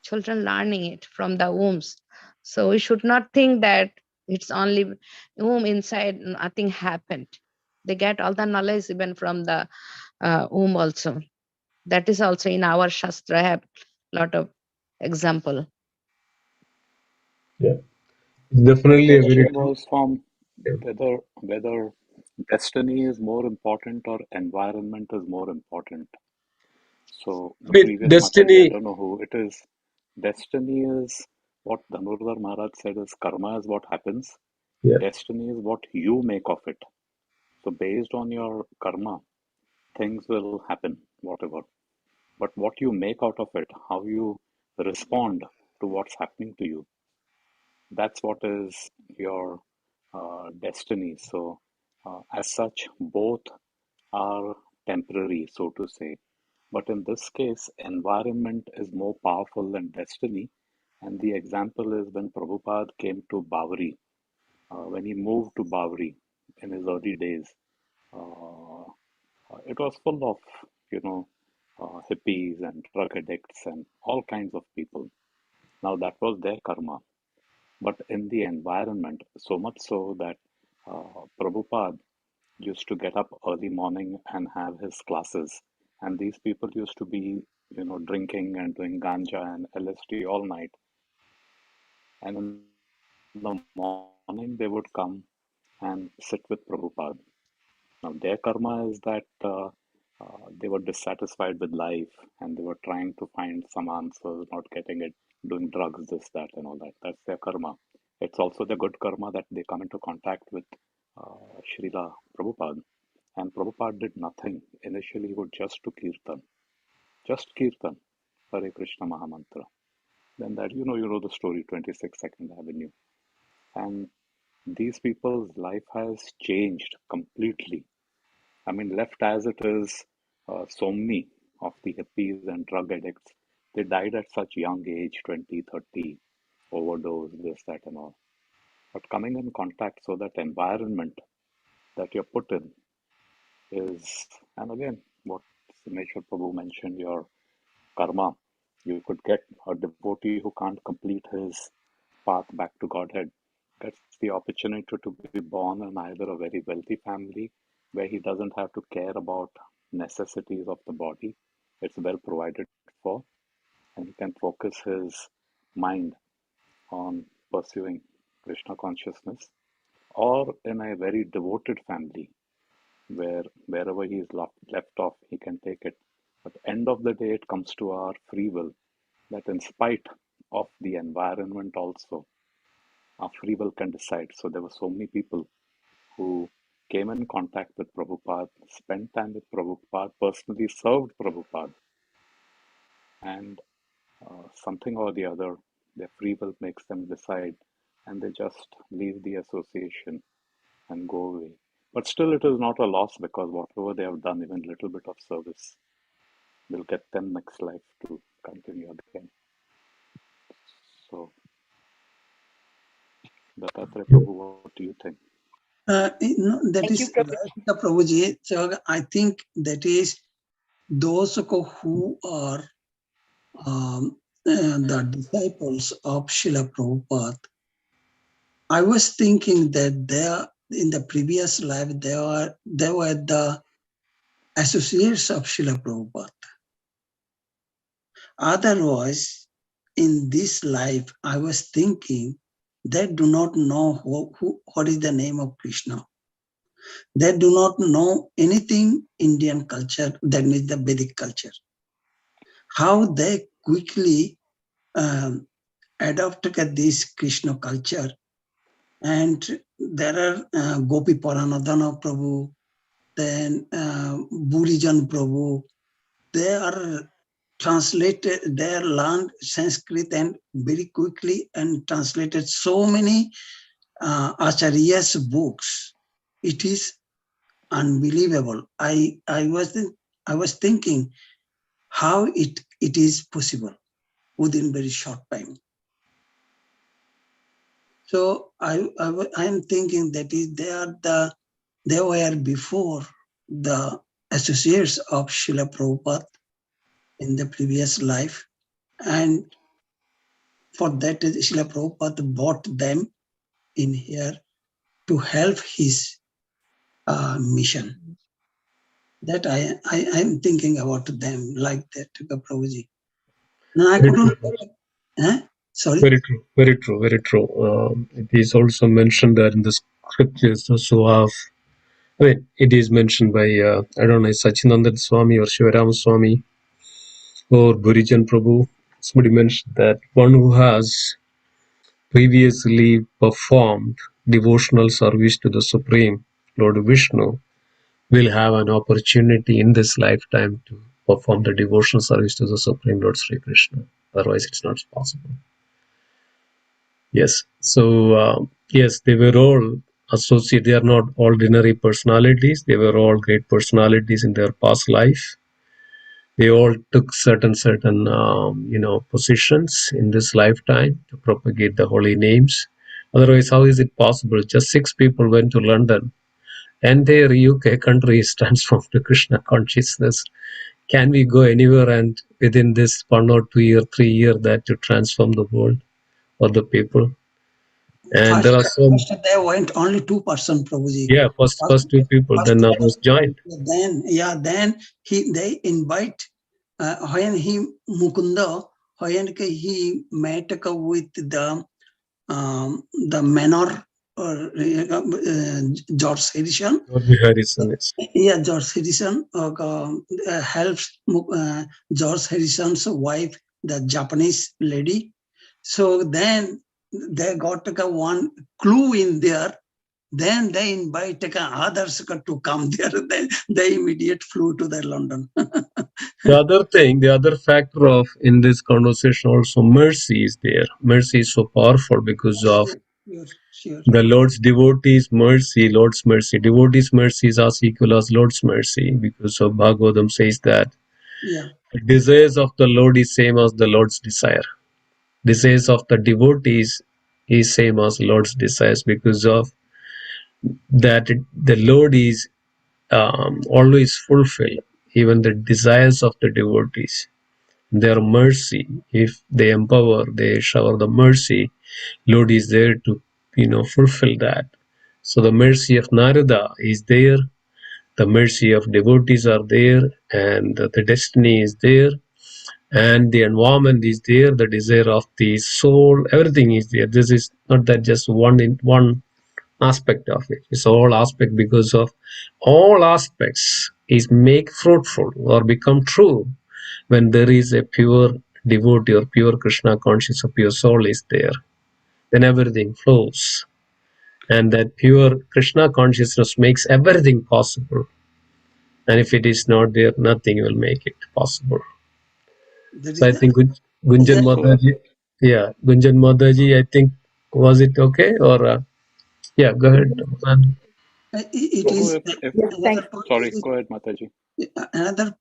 Speaker 8: children learning it from the wombs. So we should not think that it's only womb inside, nothing happened. They get all the knowledge even from the womb also. That is also in our Shastra, I have lot of example.
Speaker 2: Yeah, it's definitely a very
Speaker 3: Question
Speaker 2: true.
Speaker 3: was from
Speaker 2: Yeah.
Speaker 3: whether destiny is more important or environment is more important. So
Speaker 2: I
Speaker 3: the
Speaker 2: mean,
Speaker 3: previous Mataji, I
Speaker 2: destiny.
Speaker 3: don't know who it is. Destiny is what Dhanurdhar Maharaj said is karma is what happens.
Speaker 2: Yeah.
Speaker 3: Destiny is what you make of it. So based on your karma, things will happen, whatever. But what you make out of it, how you respond to what's happening to you, that's what is your destiny. So, as such, both are temporary, so to say. But in this case, environment is more powerful than destiny. And the example is when Prabhupada came to Bawari, when he moved to Bawari in his early days, uh, it was full of, hippies and drug addicts and all kinds of people. Now, that was their karma. But in the environment, so much so that Prabhupada used to get up early morning and have his classes. And these people used to be, drinking and doing ganja and LSD all night. And in the morning, they would come and sit with Prabhupada. Now, their karma is that they were dissatisfied with life and they were trying to find some answers, not getting it, doing drugs, this, that, and all that. That's their karma. It's also the good karma that they come into contact with Srila Prabhupada. And Prabhupada did nothing. Initially, he would just Kirtan, Hare Krishna Mahamantra. Then that, you know the story, 26 Second Avenue. And these people's life has changed completely. I mean, left as it is, so many of the hippies and drug addicts, they died at such young age, 20, 30, overdose, this, that, and all. But coming in contact, so that environment that you're put in is, and again, what Simeshwar Prabhu mentioned, your karma, you could get a devotee who can't complete his path back to Godhead, gets the opportunity to be born in either a very wealthy family where he doesn't have to care about necessities of the body. It's well provided for, and he can focus his mind on pursuing Krishna consciousness, or in a very devoted family where wherever he is left off, he can take it. But end of the day, it comes to our free will that in spite of the environment also, our free will can decide. So there were so many people who came in contact with Prabhupada, spent time with Prabhupada, personally served Prabhupada, and something or the other, their free will makes them decide, and they just leave the association and go away. But still, it is not a loss, because whatever they have done, even little bit of service, will get them next life to continue again. So, Dattatreya Prabhu, what do you think?
Speaker 1: That
Speaker 7: Thank you,
Speaker 1: is
Speaker 7: Prabhuji.
Speaker 1: Prabhuji. So I think that is those who are the disciples of Srila Prabhupada. I was thinking that in the previous life they were the associates of Srila Prabhupada. Otherwise, in this life, I was thinking they do not know what is the name of Krishna. They do not know anything Indian culture, that means the Vedic culture. How they quickly adopted this Krishna culture. And there are Gopi Paranadhana Prabhu, then Burijan Prabhu. They are translated, they learned Sanskrit and very quickly and translated so many Acharya's books. It is unbelievable. I was thinking how it is possible within very short time. So I am thinking that is they were before the associates of Srila Prabhupada in the previous life, and for that Srila Prabhupada brought them in here to help his mission. That I am thinking about them like that, Prabhuji. No, I
Speaker 2: Very
Speaker 1: couldn't.
Speaker 2: true.
Speaker 1: Sorry.
Speaker 2: Very true. Very true. Very true. It is also mentioned that in the scriptures also have. I mean, it is mentioned by I don't know, Sachinandan Swami or Shivarama Swami or Burijan Prabhu. Somebody mentioned that one who has previously performed devotional service to the Supreme Lord Vishnu will have an opportunity in this lifetime to perform the devotional service to the Supreme Lord Sri Krishna. Otherwise, it's not possible. Yes. So, yes, they were all associated. They are not ordinary personalities. They were all great personalities in their past life. They all took certain positions in this lifetime to propagate the holy names. Otherwise, how is it possible? Just 6 people went to London, and their UK country is transformed to Krishna consciousness. Can we go anywhere and within this 1 or 2 year, 3 year that to transform the world or the people? And there are
Speaker 1: First they went only 2%, Prabhuji.
Speaker 2: Yeah, first 2 people, then others joined.
Speaker 1: Then they invite when he Mukunda, when he met with the manor George Harrison. Yeah, George Harrison helps George Harrison's wife, the Japanese lady. So then they got one clue in there. Then they invite others to come there. Then they immediately flew to the London.
Speaker 2: The other factor of in this conversation also, mercy is there. Mercy is so powerful because of
Speaker 1: Sure.
Speaker 2: The Lord's devotees' mercy, Lord's mercy. Devotees' mercy is as equal as Lord's mercy, because of Bhagavatam says that
Speaker 1: Yeah.
Speaker 2: the desires of the Lord is same as the Lord's desire. Desires of the devotees is same as Lord's desires, because of that the Lord is always fulfill even the desires of the devotees. Their mercy, if they empower, they shower the mercy, Lord is there to fulfill that. So the mercy of Narada is there, the mercy of devotees are there, and the destiny is there, and the environment is there, the desire of the soul, everything is there. This is not that just one aspect of it. It's all aspect, because of all aspects is make fruitful or become true when there is a pure devotee or pure Krishna conscious or pure soul is there. Then everything flows. And that pure Krishna consciousness makes everything possible. And if it is not there, nothing will make it possible.
Speaker 1: That
Speaker 2: So
Speaker 1: is
Speaker 2: I think Gunjan
Speaker 1: that,
Speaker 2: Mataji, Gunjan Mataji, I think, was it okay? Or, yeah, go ahead.
Speaker 1: it
Speaker 3: Prabhu,
Speaker 1: is
Speaker 3: if
Speaker 7: Yes,
Speaker 1: another
Speaker 7: thanks.
Speaker 1: point.
Speaker 3: sorry, go ahead, Mataji.
Speaker 1: Another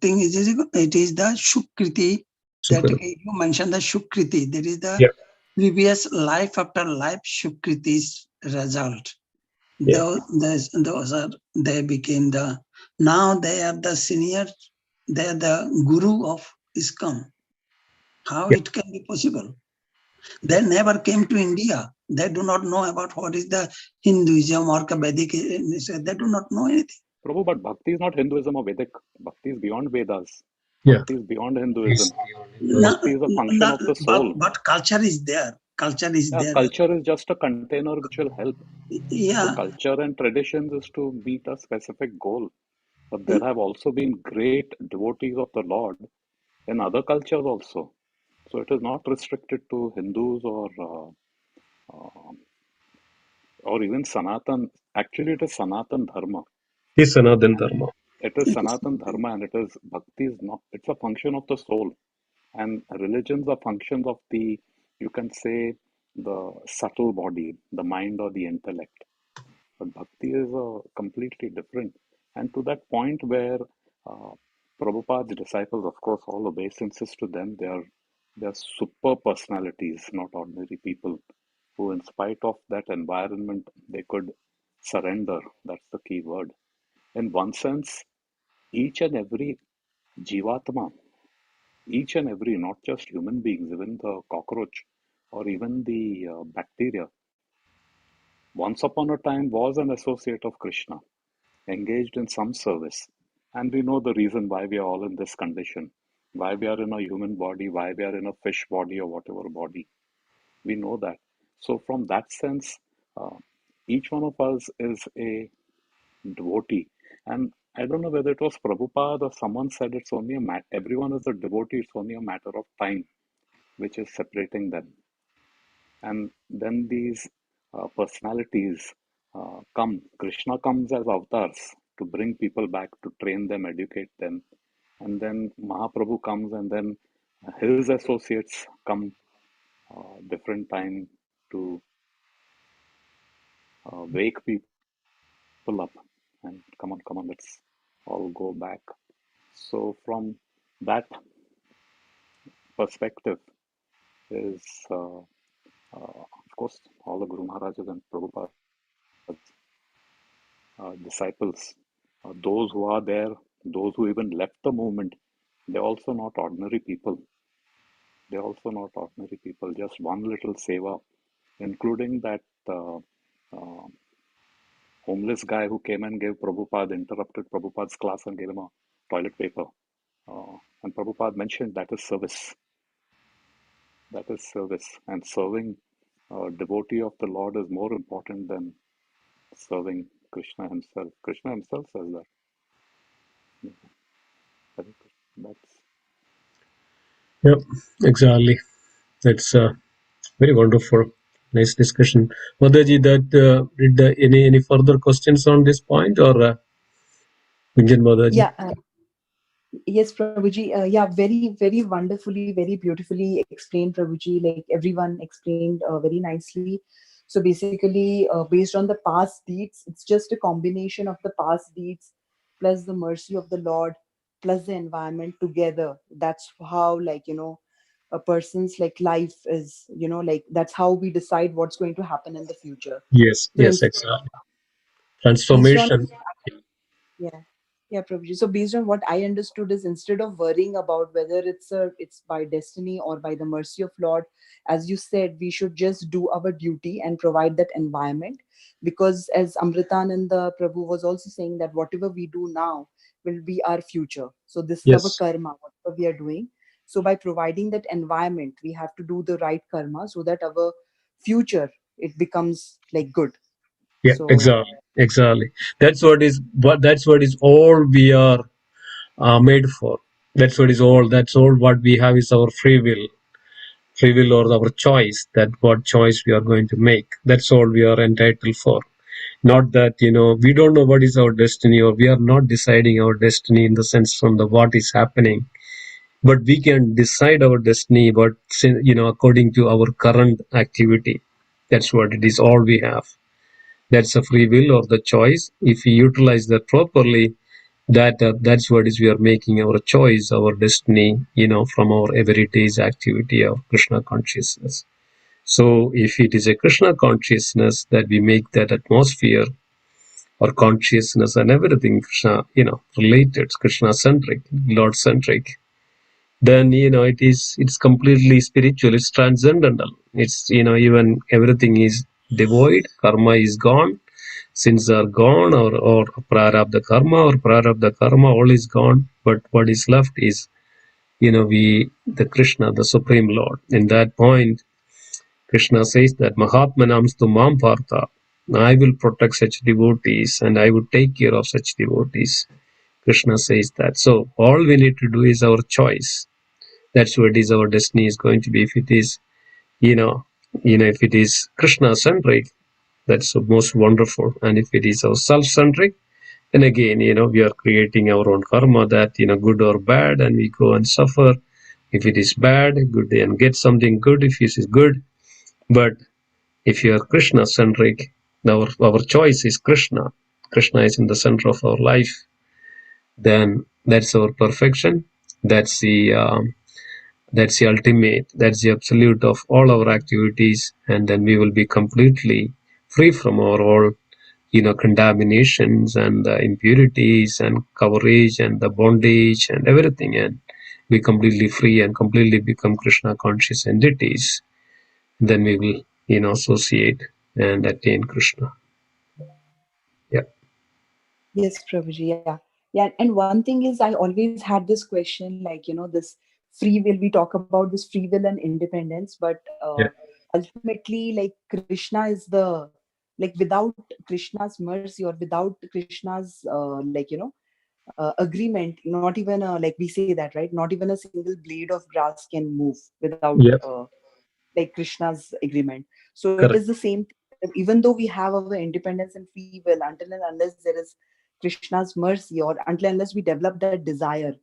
Speaker 1: thing is it is the Shukriti that
Speaker 2: Sukar.
Speaker 1: you mentioned, the Shukriti. There is the
Speaker 2: Yeah,
Speaker 1: previous life after life Shukriti's result.
Speaker 2: yeah.
Speaker 1: Those are, they became now they are the senior, they are the guru of ISKCON. How
Speaker 2: Yeah.
Speaker 1: it can be possible? They never came to India. They do not know about what is the Hinduism or Vedic. They do not know anything.
Speaker 3: Prabhu, but Bhakti is not Hinduism or Vedic. Bhakti is beyond Vedas.
Speaker 2: Yeah.
Speaker 3: Bhakti is beyond Hinduism.
Speaker 1: No,
Speaker 3: Bhakti is a function of the soul.
Speaker 1: but culture is there. Culture is
Speaker 3: Yeah,
Speaker 1: there.
Speaker 3: culture is just a container which will help. So
Speaker 1: Yeah.
Speaker 3: culture and traditions is to meet a specific goal. But there have also been great devotees of the Lord in other cultures also. So it is not restricted to Hindus or even Sanatan. Actually, it is Sanatan Dharma.
Speaker 2: Is Sanatan Dharma.
Speaker 3: It is Sanatan Dharma, and it is Bhakti is not. It's a function of the soul, and religions are functions of the, you can say, the subtle body, the mind or the intellect. But bhakti is completely different. And to that point where uh, Prabhupada's disciples, of course, all obeisances to them, they are super personalities, not ordinary people, who, in spite of that environment, they could surrender. That's the key word. In one sense, each and every jivatma, each and every, not just human beings, even the cockroach or even the bacteria, once upon a time was an associate of Krishna, engaged in some service. And we know the reason why we are all in this condition, why we are in a human body, why we are in a fish body or whatever body. We know that. So, from that sense, uh, each one of us is a devotee. And I don't know whether it was Prabhupada or someone said it's only a matter, everyone is a devotee, it's only a matter of time which is separating them. And then these personalities come. Krishna comes as avatars to bring people back, to train them, educate them. And then Mahaprabhu comes, and then his associates come different time to wake people up. And come on, let's all go back. So from that perspective is, of course, all the Guru Maharajas and Prabhupada disciples, those who are there, those who even left the movement, they're also not ordinary people. They're also not ordinary people. Just one little seva, including that uh, homeless guy who came and gave Prabhupada, interrupted Prabhupada's class and gave him a toilet paper. And Prabhupada mentioned that is service. That is service. And serving a devotee of the Lord is more important than serving Krishna himself. Krishna himself says that. I think that's
Speaker 2: Yep, exactly. That's very wonderful. Nice discussion. Mataji, that did any further questions on this point, or Gunjan Mataji?
Speaker 7: Yeah, yes, Prabhuji. Yeah, very, very wonderfully, very beautifully explained, Prabhuji. Like everyone explained very nicely. So basically, based on the past deeds, it's just a combination of the past deeds plus the mercy of the Lord plus the environment together. That's how, like, a person's like life is, like that's how we decide what's going to happen in the future.
Speaker 2: Yes,
Speaker 7: So
Speaker 2: yes,
Speaker 7: instead,
Speaker 2: exactly.
Speaker 7: based on
Speaker 2: Transformation.
Speaker 7: yeah. Yeah, Prabhuji. So based on what I understood is, instead of worrying about whether it's by destiny or by the mercy of Lord, as you said, we should just do our duty and provide that environment. Because as Amritananda Prabhu was also saying, that whatever we do now will be our future. So this is our
Speaker 2: Yes.
Speaker 7: karma, whatever we are doing. So by providing that environment, we have to do the right karma so that our future, it becomes like good.
Speaker 2: Yeah,
Speaker 7: So
Speaker 2: exactly, exactly. That's what is all we are made for. That's what is all. That's all what we have is our free will or our choice. That what choice we are going to make. That's all we are entitled for. Not that we don't know what is our destiny, or we are not deciding our destiny in the sense from the what is happening. But we can decide our destiny, but according to our current activity. That's what it is. All we have. That's a free will or the choice. If we utilize that properly, that's what is we are making our choice, our destiny, from our everyday's activity of Krishna consciousness. So if it is a Krishna consciousness that we make that atmosphere or consciousness and everything Krishna, related, Krishna centric, Lord centric, then it's completely spiritual, it's transcendental. It's even everything is devoid, karma is gone, sins are gone, or prarabdha karma, all is gone. But what is left is, the Krishna, the Supreme Lord. In that point, Krishna says that Mahatmanamstu Mam Partha, I will protect such devotees and I would take care of such devotees. Krishna says that. So all we need to do is our choice. That's what is our destiny is going to be. If it is, if it is Krishna centric, that's the most wonderful. And if it is our self-centric, then again, we are creating our own karma, that, good or bad, and we go and suffer. If it is bad, good, and get something good if it is good. But if you are Krishna centric, our choice is Krishna. Krishna is in the center of our life. Then that's our perfection. That's the ultimate. That's the absolute of all our activities, and then we will be completely free from our all contaminations and the impurities and coverage and the bondage and everything, and be completely free and completely become Krishna conscious entities. Then we will associate and attain Krishna. Yeah.
Speaker 7: yes, Prabhuji, yeah. Yeah, and one thing is, I always had this question, like, this free will, we talk about this free will and independence, but
Speaker 2: Yeah.
Speaker 7: ultimately, like, Krishna is like, without Krishna's mercy or without Krishna's, agreement, not even, like we say that, right? Not even a single blade of grass can move without,
Speaker 2: Yeah.
Speaker 7: like, Krishna's agreement. So it is
Speaker 2: Correct.
Speaker 7: the same. Even though we have our independence and free will, until and unless there is Krishna's mercy, or until and unless we develop that desire,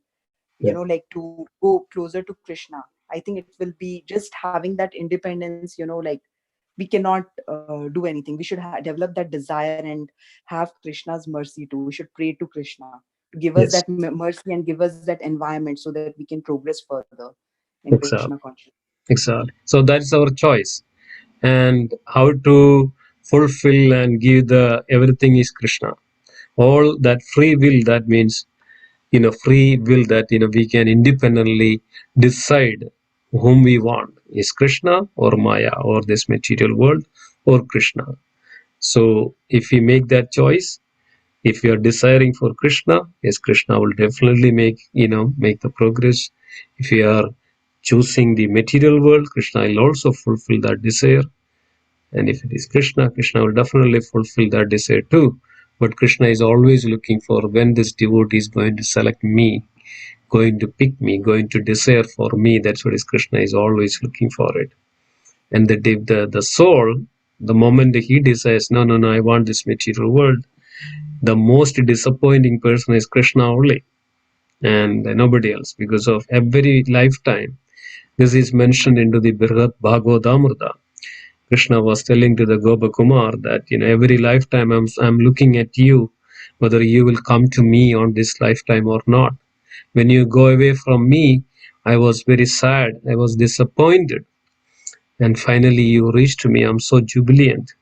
Speaker 2: Yeah.
Speaker 7: like, to go closer to Krishna, I think it will be just having that independence, like, we cannot do anything. We should develop that desire and have Krishna's mercy too. We should pray to Krishna to give us
Speaker 2: Yes.
Speaker 7: that mercy and give us that environment so that we can progress further in Krishna
Speaker 2: Exactly.
Speaker 7: consciousness.
Speaker 2: Exactly. So that's our choice. And how to fulfill and give the everything is Krishna. All that free will, that means free will, that we can independently decide whom we want, is Krishna or Maya or this material world or Krishna. So if we make that choice, if we are desiring for Krishna, yes, Krishna will definitely make the progress. If we are choosing the material world, Krishna will also fulfill that desire. And if it is Krishna, Krishna will definitely fulfill that desire too. But Krishna is always looking for when this devotee is going to select me, going to pick me, going to desire for me. That's what is Krishna is always looking for it. And the soul, the moment he desires, no, no, no, I want this material world, the most disappointing person is Krishna only, and nobody else, because of every lifetime. This is mentioned into the Brihad Bhagavatamrita. Krishna was telling to the Gopakumar that, every lifetime I'm looking at you, whether you will come to me on this lifetime or not. When you go away from me, I was very sad. I was disappointed. And finally you reached me. I'm so jubilant.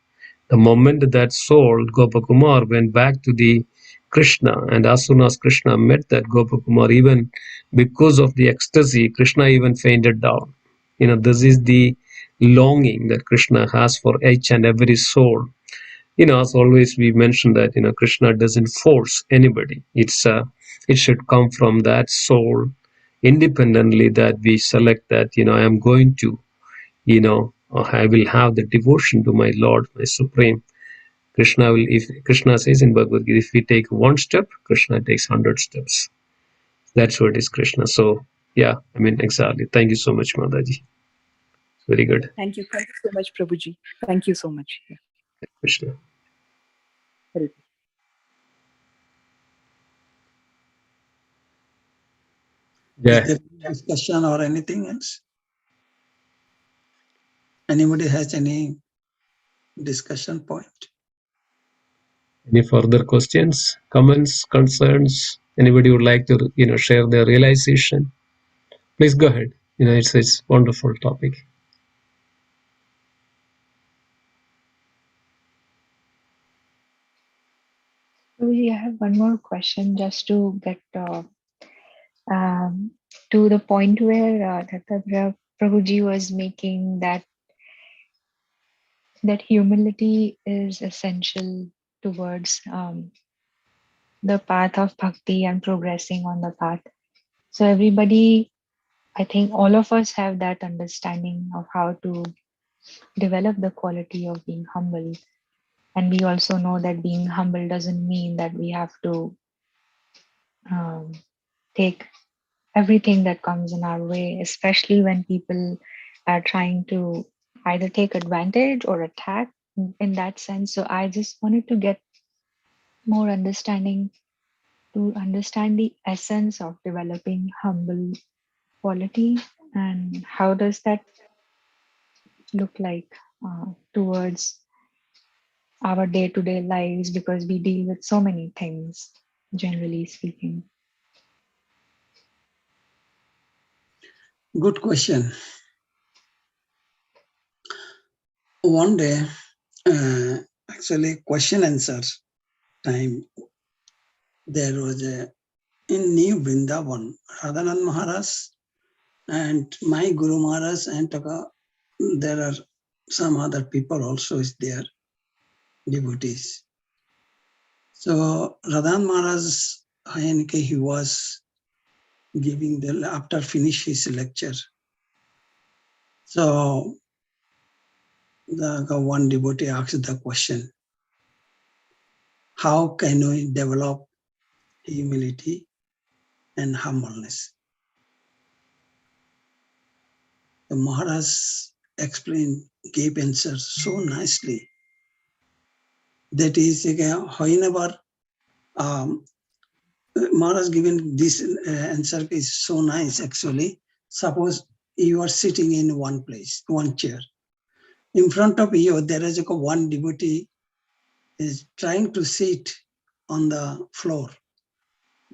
Speaker 2: The moment that soul, Gopakumar, went back to the Krishna, and as soon as Krishna met that Gopakumar, even because of the ecstasy, Krishna even fainted down. This is the longing that Krishna has for each and every soul. As always we mention that, Krishna doesn't force anybody. It should come from that soul independently that we select that, I am going to, I will have the devotion to my Lord, my Supreme. If Krishna says in Bhagavad Gita, if we take one step, Krishna takes 100 steps. That's what is Krishna. So yeah, exactly. Thank you so much, Madaji. Very good.
Speaker 7: Thank you so much, Prabhuji. Thank you so much. Yeah.
Speaker 2: Krishna.
Speaker 7: Very good.
Speaker 2: Yeah.
Speaker 1: Is there any discussion or anything else? Anybody has any discussion point?
Speaker 2: Any further questions, comments, concerns? Anybody would like to, share their realization? Please go ahead. It's a wonderful topic.
Speaker 5: I have one more question just to get to the point where Dattatreya Prabhuji was making that humility is essential towards the path of bhakti and progressing on the path. So everybody, I think all of us have that understanding of how to develop the quality of being humble. And we also know that being humble doesn't mean that we have to take everything that comes in our way, especially when people are trying to either take advantage or attack in that sense. So I just wanted to get more understanding to understand the essence of developing humble quality and how does that look like towards our day-to-day lives, because we deal with so many things, generally speaking.
Speaker 1: Good question. One day, actually question answer time, there was in New Vrindavan, Radhanand Maharaj and my Guru Maharaj and there are some other people also is there, devotees. So Radhan Maharaj, he was giving after finish his lecture. So the one devotee asked the question, how can we develop humility and humbleness? The Maharaj explained, gave answers so nicely. That is, whenever Maharaj given this answer is so nice actually. Suppose you are sitting in one place, one chair. In front of you, there is one devotee is trying to sit on the floor.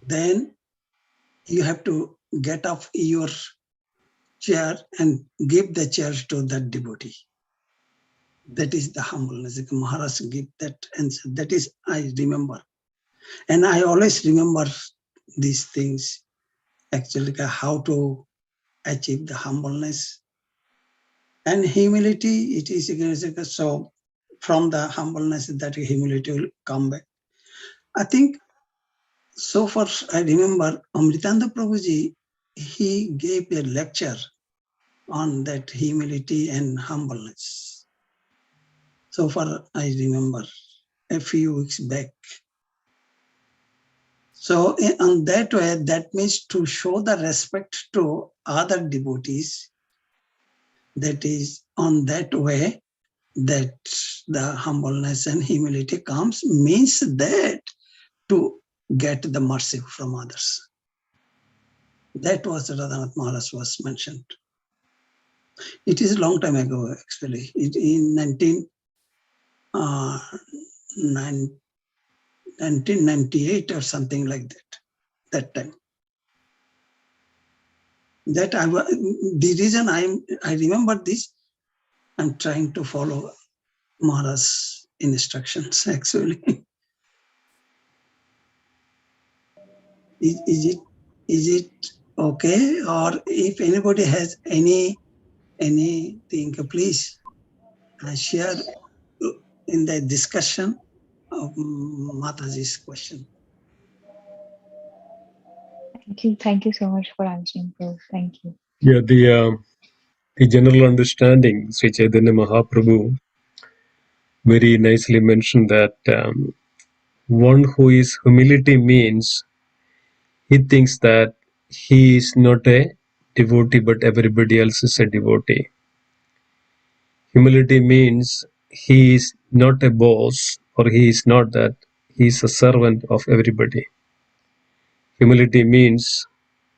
Speaker 1: Then you have to get off your chair and give the chair to that devotee. That is the humbleness. Maharaj give that answer. That is, I remember. And I always remember these things, actually, how to achieve the humbleness. And humility, it is, so from the humbleness that humility will come back. I think, so far I remember Amritanda Prabhuji, he gave a lecture on that humility and humbleness. So far I remember a few weeks back. So on that way, that means to show the respect to other devotees, that is on that way that the humbleness and humility comes, means that to get the mercy from others. That was Radhanath Maharaj was mentioned. It is a long time ago, actually. In 1998 or something like that time. That the reason I remember this, I'm trying to follow Maharaj's instructions, actually. Is it okay? Or if anybody has anything, please share in the discussion of Mataji's question.
Speaker 5: Thank you so much for answering, Prabhu. Thank you.
Speaker 2: Yeah, the general understanding, Sri Chaitanya Mahaprabhu very nicely mentioned that one who is humility means he thinks that he is not a devotee, but everybody else is a devotee. Humility means he is not a boss, or he is not that, he is a servant of everybody. Humility means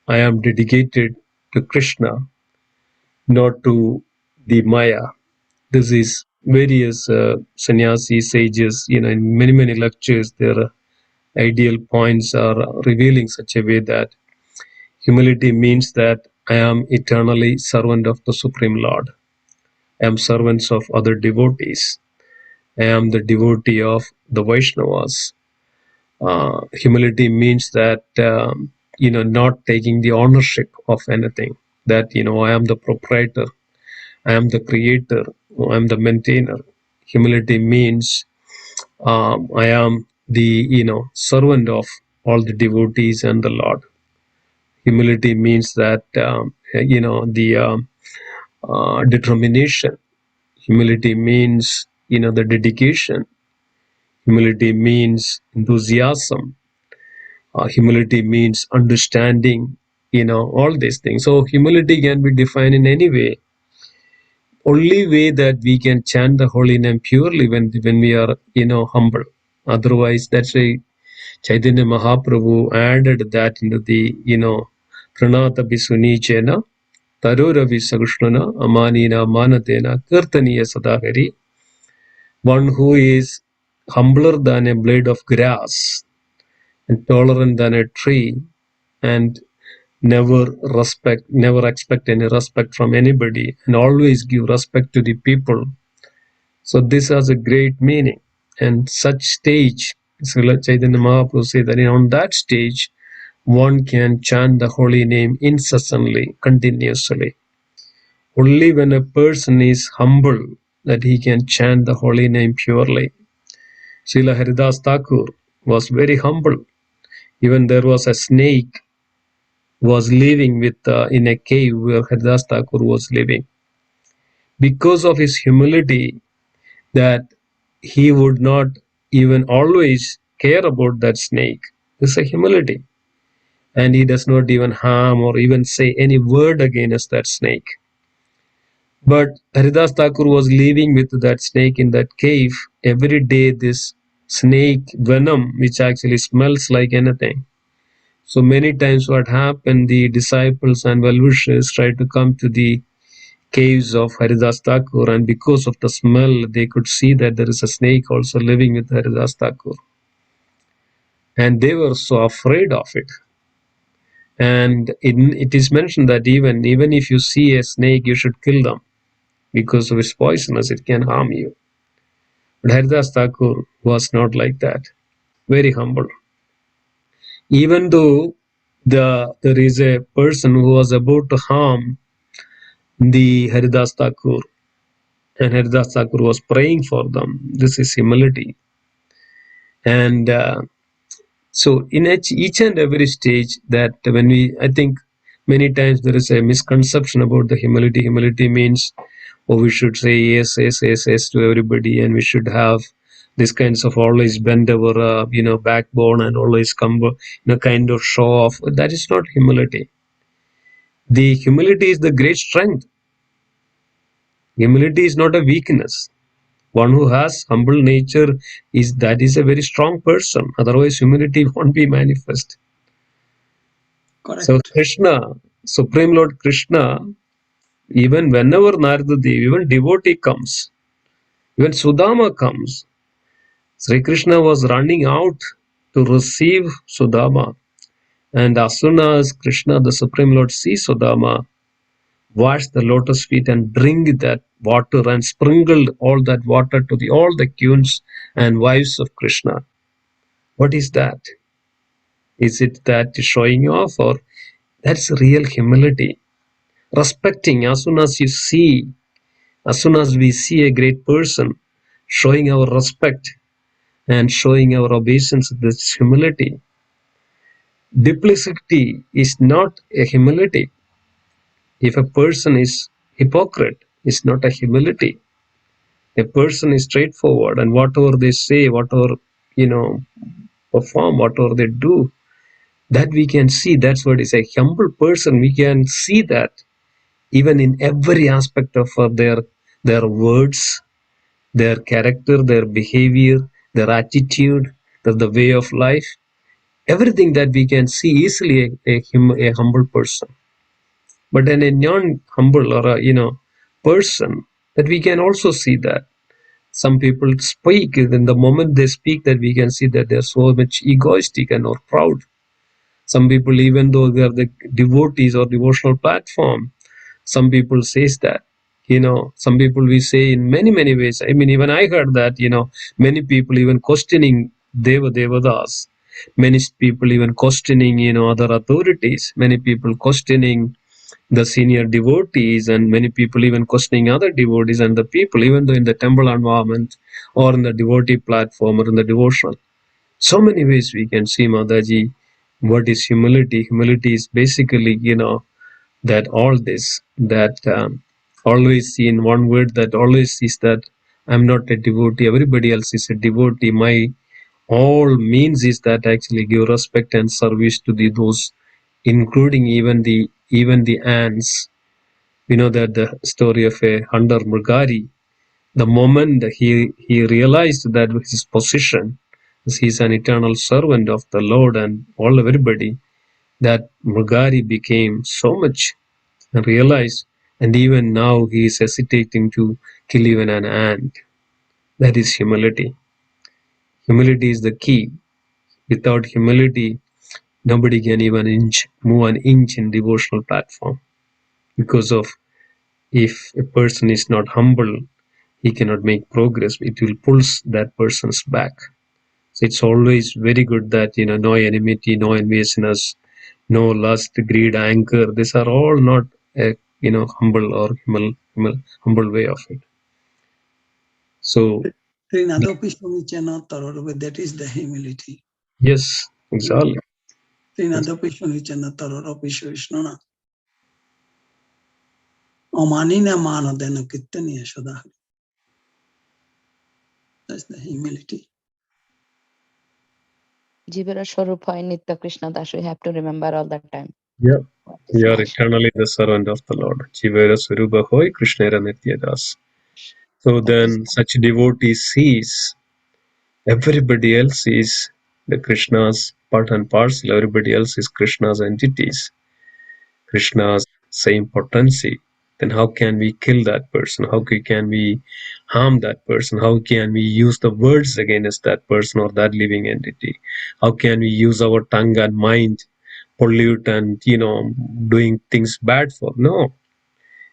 Speaker 2: I am dedicated to Krishna, not to the Maya. This is various sannyasi sages, in many lectures, their ideal points are revealing such a way that humility means that I am eternally servant of the Supreme Lord. I am servants of other devotees. I am the devotee of the Vaishnavas. Humility means that, not taking the ownership of anything. That, I am the proprietor. I am the creator. I am the maintainer. Humility means I am the, servant of all the devotees and the Lord. Humility means that, the determination. Humility means, the dedication. Humility means enthusiasm. Humility means understanding, all these things. So humility can be defined in any way. Only way that we can chant the holy name purely when we are, humble. Otherwise, that's why Chaitanya Mahaprabhu added that into the, Pranata Bisunichena, Tarura Visakrishna, Amanina Manatena, Kirtaniya Sadahari. One who is humbler than a blade of grass and tolerant than a tree, and never expect any respect from anybody, and always give respect to the people. So this has a great meaning. And such stage, Srila Chaitanya Mahaprabhu said that on that stage, one can chant the holy name incessantly, continuously. Only when a person is humble that he can chant the holy name purely. Srila Haridas Thakur was very humble. Even there was a snake was living with in a cave where Haridas Thakur was living. Because of his humility, that he would not even always care about that snake. This is a humility. And he does not even harm or even say any word against that snake. But Haridas Thakur was living with that snake in that cave. Every day this snake venom, which actually smells like anything. So many times what happened, the disciples and well-wishers tried to come to the caves of Haridas Thakur, and because of the smell, they could see that there is a snake also living with Haridas Thakur. And they were so afraid of it. And it is mentioned that even if you see a snake, you should kill them, because of its poisonous, it can harm you. But Haridas Thakur was not like that. Very humble. Even though there is a person who was about to harm the Haridas Thakur, and Haridas Thakur was praying for them. This is humility. And so in each and every stage, that I think many times there is a misconception about the humility. Humility means, we should say yes to everybody, and we should have this kinds of always bend our backbone and always come kind of show off. That is not humility. The humility is the great strength. Humility is not a weakness. One who has humble nature is a very strong person. Otherwise, humility won't be manifest.
Speaker 1: Correct.
Speaker 2: So Krishna, Supreme Lord Krishna, Even whenever Narada Dev, even devotee comes, even Sudama comes, Sri Krishna was running out to receive Sudama. And as soon as Krishna, the Supreme Lord, sees Sudama, wash the lotus feet and bring that water and sprinkled all that water to all the queens and wives of Krishna. What is that? Is it that showing off, or that's real humility? Respecting as soon as you see, as soon as we see a great person, showing our respect and showing our obeisance, this humility. Duplicity is not a humility. If a person is hypocrite, it's not a humility. A person is straightforward, and whatever they say, whatever perform, whatever they do, that we can see. That's what is a humble person. We can see that even in every aspect of their words, their character, their behavior, their attitude, the way of life, everything that we can see easily a humble person. But in a non-humble or person, that we can also see that some people speak, in the moment they speak, that we can see that they're so much egoistic and or proud. Some people, even though they are the devotees or devotional platform, some people says that, some people we say in many, many ways. I mean, even I heard that, many people even questioning Devadas, many people even questioning, other authorities, many people questioning the senior devotees, and many people even questioning other devotees and the people, even though in the temple environment or in the devotee platform or in the devotional. So many ways we can see, Mataji, what is humility. Humility is basically, that all this, that always see in one word, that always is that I'm not a devotee, everybody else is a devotee. My all means is that actually give respect and service to those, including even the ants. We know that the story of a hunter Mrgari, the moment he realized that his position, he's an eternal servant of the Lord and all everybody, that Mrgari became so much realized, and even now he is hesitating to kill even an ant. That is humility. Humility is the key. Without humility, nobody can even move an inch in devotional platform, because of, if a person is not humble, he cannot make progress. It will pull that person's back. So it's always very good that no enmity, no enviousness, no lust, greed, anger. These are all not a humble or humble way of it. So
Speaker 1: that is the humility.
Speaker 2: yes, exactly.
Speaker 1: That's the humility.
Speaker 8: Jivara Swarupa Nitya Krishna Das, we have to remember all the time.
Speaker 2: Yeah. We are eternally the servant of the Lord. Jivara Swarupa Hoy Krishnera Nitya Das. So then such devotee sees everybody else is the Krishna's part and parcel, everybody else is Krishna's entities, Krishna's same potency. Then how can we kill that person? How can we harm that person? How can we use the words against that person or that living entity? How can we use our tongue and mind, pollute and doing things bad for? No.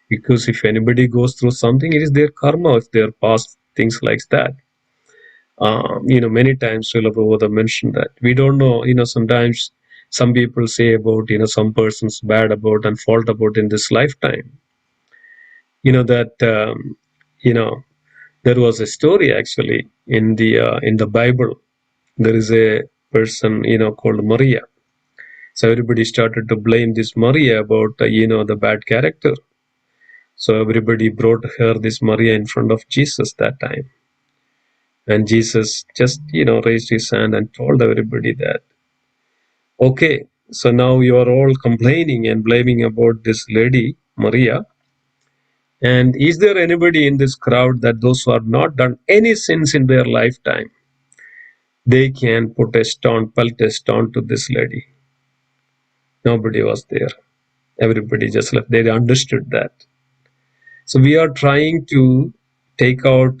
Speaker 2: Because if anybody goes through something, it is their karma, it's their past things like that. Many times Srila Prabhupada mentioned that. We don't know, sometimes some people say about, some person's bad about and fault about in this lifetime. That, there was a story actually in the Bible. There is a person, called Maria. So everybody started to blame this Maria about, the bad character. So everybody brought her, this Maria, in front of Jesus that time. And Jesus just, raised his hand and told everybody that, okay, so now you are all complaining and blaming about this lady, Maria. And is there anybody in this crowd that those who have not done any sins in their lifetime, they can pelt a stone to this lady? Nobody was there. Everybody just left. They understood that. So we are trying to take out,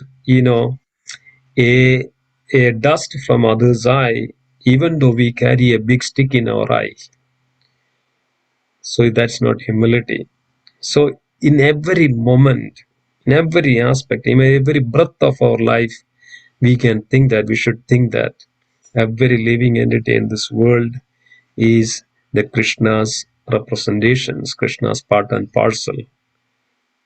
Speaker 2: a dust from other's eye, even though we carry a big stick in our eye. So that's not humility. So in every moment, in every aspect, in every breath of our life, we can think that, we should think that every living entity in this world is the Krishna's representations, Krishna's part and parcel,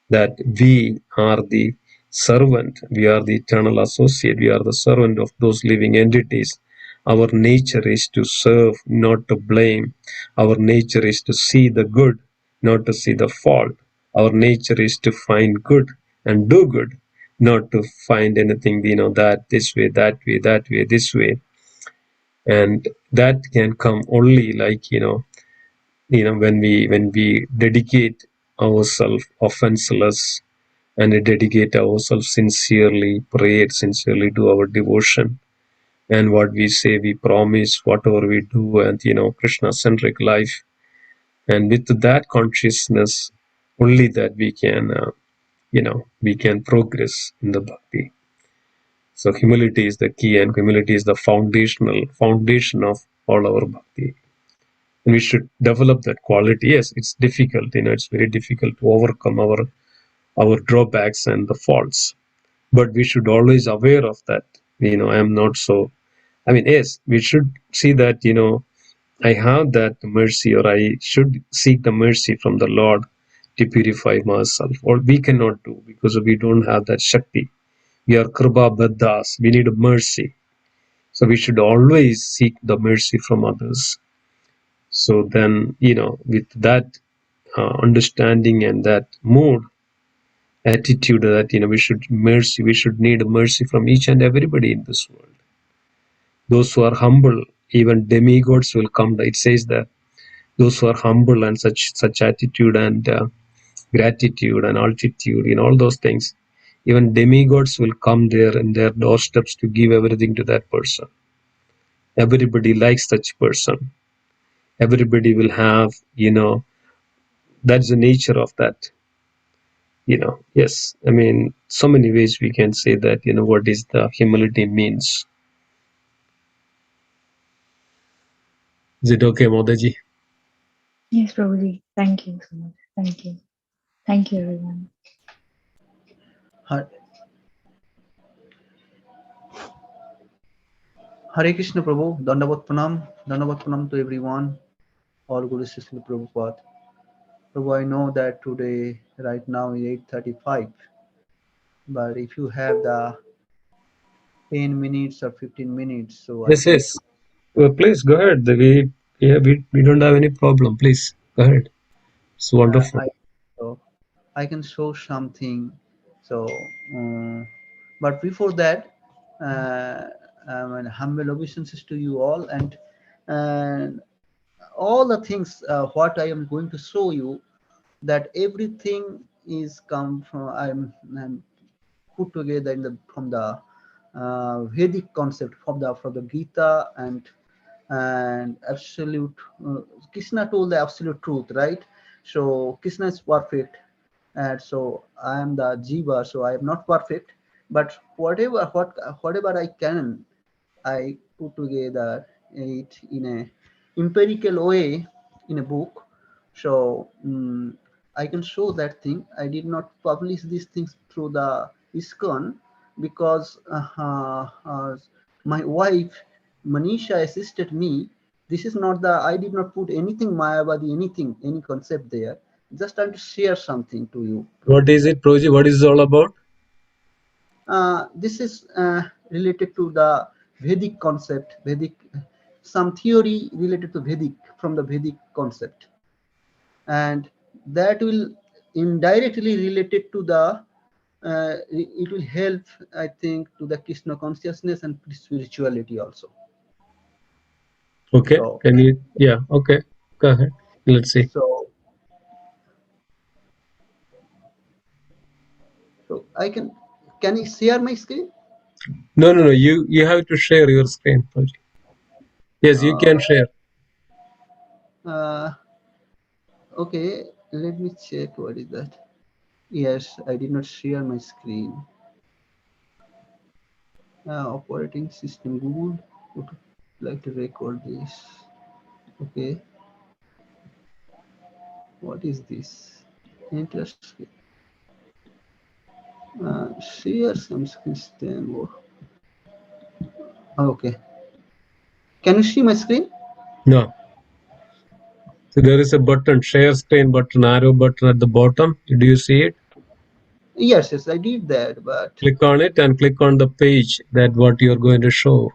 Speaker 2: that we are the servant, we are the eternal associate, we are the servant of those living entities. Our nature is to serve, not to blame. Our nature is to see the good, not to see the fault. Our nature is to find good and do good, not to find anything, that this way, that way, that way, this way. And that can come only like, when we dedicate ourselves offenseless, and dedicate ourselves sincerely, pray sincerely, do our devotion, and what we say, we promise, whatever we do, and Krishna-centric life. And with that consciousness, only that we can progress in the bhakti. So humility is the key, and humility is the foundation of all our bhakti. And we should develop that quality. Yes, it's difficult. It's very difficult to overcome our drawbacks and the faults. But we should always aware of that. I am not so. Yes, we should see that. I have that mercy, or I should seek the mercy from the Lord to purify myself. Or we cannot do because we don't have that shakti. We are kripa baddhas. We need mercy. So we should always seek the mercy from others. So then, with that understanding and that mood, attitude, that we should need mercy from each and everybody in this world. Those who are humble, even demigods will come. It says that those who are humble and such attitude and gratitude and altitude, all those things, even demigods will come there in their doorsteps to give everything to that person. Everybody likes such person. Everybody will have, that's the nature of that. Yes, so many ways we can say that, what is the humility means. Is it okay, Modaji?
Speaker 5: Yes, Prabhuji. Thank you so much. Thank you. Thank you, everyone.
Speaker 9: Har- Hare Krishna Prabhu, Dandavat Pranam to everyone, all Guru Srila Prabhupada. Prabhu, I know that today, right now, is 8:35, but if you have the 10 minutes or 15 minutes, so I
Speaker 2: Yes,
Speaker 9: can.
Speaker 2: yes. Well, please go ahead. We don't have any problem. Please go ahead. It's wonderful.
Speaker 9: So I can show something. So, but before that, humble obeisances to you all, and all the things what I am going to show you, that everything is come from I'm put together from the Vedic concept, from the Gita, and absolute Krishna told the absolute truth, right? So Krishna is perfect, and so I am the jiva, so I am not perfect, but whatever I can, I put together it in a empirical way in a book. So I can show that thing. I did not publish these things through the ISKCON because my wife Manisha assisted me. This is not I did not put anything Mayavadi, any concept there. Just trying to share something to you.
Speaker 2: What is it, Proji? What is it all about?
Speaker 9: This is related to the Vedic concept, some theory related to Vedic, from the Vedic concept, and that will indirectly related to the it will help, I think, to the Krishna consciousness and spirituality also.
Speaker 2: Okay.
Speaker 9: So
Speaker 2: Can you? Yeah. Okay. Go ahead. Let's see.
Speaker 9: so so I can I share my screen?
Speaker 2: No, no, no. You have to share your screen, Proji. Yes, you
Speaker 9: uh,
Speaker 2: can share.
Speaker 9: uh, okay, let me check what is that. Yes, I did not share my screen. Operating system Google would like to record this. Okay, what is this? Interesting. Share some system. Okay, can you see my screen?
Speaker 2: No. So there is a button, share screen button, arrow button at the bottom. Do you see it?
Speaker 9: Yes, yes, I did that, but
Speaker 2: Click on it and click on the page that what you're going to show.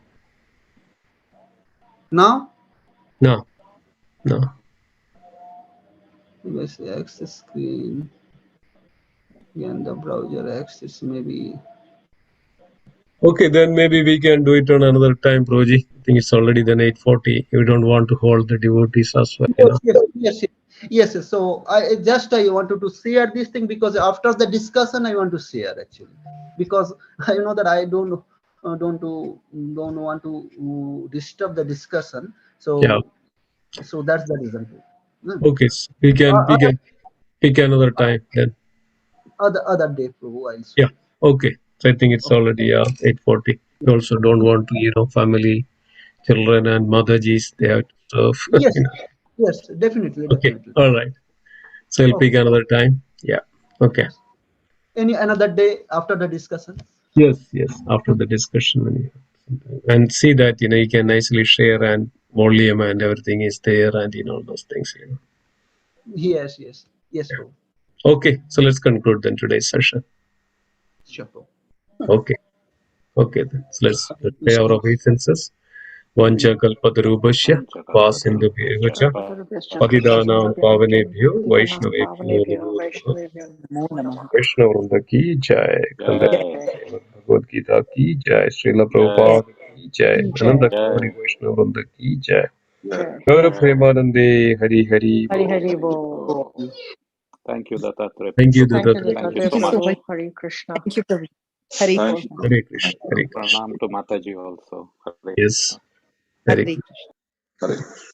Speaker 9: now
Speaker 2: No, no.
Speaker 9: let's see, access screen. Again, the browser access maybe.
Speaker 2: Okay, then maybe we can do it on another time, Proji. I think it's already then 8:40. We don't want to hold the devotees as well, you know.
Speaker 9: Yes. So I wanted to share this thing because after the discussion I want to share actually, because I know that I don't want to disturb the discussion. So
Speaker 2: Yeah.
Speaker 9: so that's the reason.
Speaker 2: Okay, so we can pick another time then.
Speaker 9: Other day, Prabhu, I'll show.
Speaker 2: Yeah. Okay. So I think it's already 8:40. We also don't want to, you know, family, children, and Mataji's, they have to serve.
Speaker 9: Yes,
Speaker 2: You know.
Speaker 9: yes, definitely.
Speaker 2: Okay. All right. So I'll pick
Speaker 9: Okay.
Speaker 2: another time. Yeah. Okay.
Speaker 9: Any another day after the discussion?
Speaker 2: Yes. After the discussion, and see that, you know, you can nicely share and volume and everything is there and, you know, those things, you know.
Speaker 9: Yes, Prabhu.
Speaker 2: Okay. So let's conclude then today's session.
Speaker 9: Sure, Prabhu.
Speaker 2: Okay then. So let's pay our obeisances. Vancha kalpatarubhasya vasindubhyo cha patidanam pavanebhyo vaishnavebhyo namo namah.
Speaker 7: Namo Namah.
Speaker 2: Vaishnav Vrinda ki jai.
Speaker 3: Jai,
Speaker 2: Bhagavad Gita ki jai. Srila
Speaker 3: Jai,
Speaker 2: Prabhupada ki jai.
Speaker 7: Jai.
Speaker 2: Ananda Kori
Speaker 3: Jai,
Speaker 2: Vaishnav Vrinda ki jai.
Speaker 7: Jai.
Speaker 2: Gaura
Speaker 3: Jai.
Speaker 2: Premanande Hari Hari
Speaker 7: Hari
Speaker 2: Bo.
Speaker 7: Hari Bo.
Speaker 3: Thank you, Dattatreya
Speaker 2: Thank you,
Speaker 3: Prabhu.
Speaker 7: Thank you,
Speaker 3: Thank you
Speaker 2: Dattatreya.
Speaker 7: Dattatreya
Speaker 3: so much.
Speaker 7: Prabhu. Hari Krishna. Thank you, Prabhu. Hari
Speaker 3: And
Speaker 7: Krishna.
Speaker 2: Hare Krishna. Hare Krishna.
Speaker 3: pranam to Mataji also. Hare
Speaker 2: Yes.
Speaker 3: Krishna.
Speaker 2: Hare
Speaker 7: Hari
Speaker 2: Krishna.
Speaker 7: Krishna.
Speaker 3: Hare Krishna.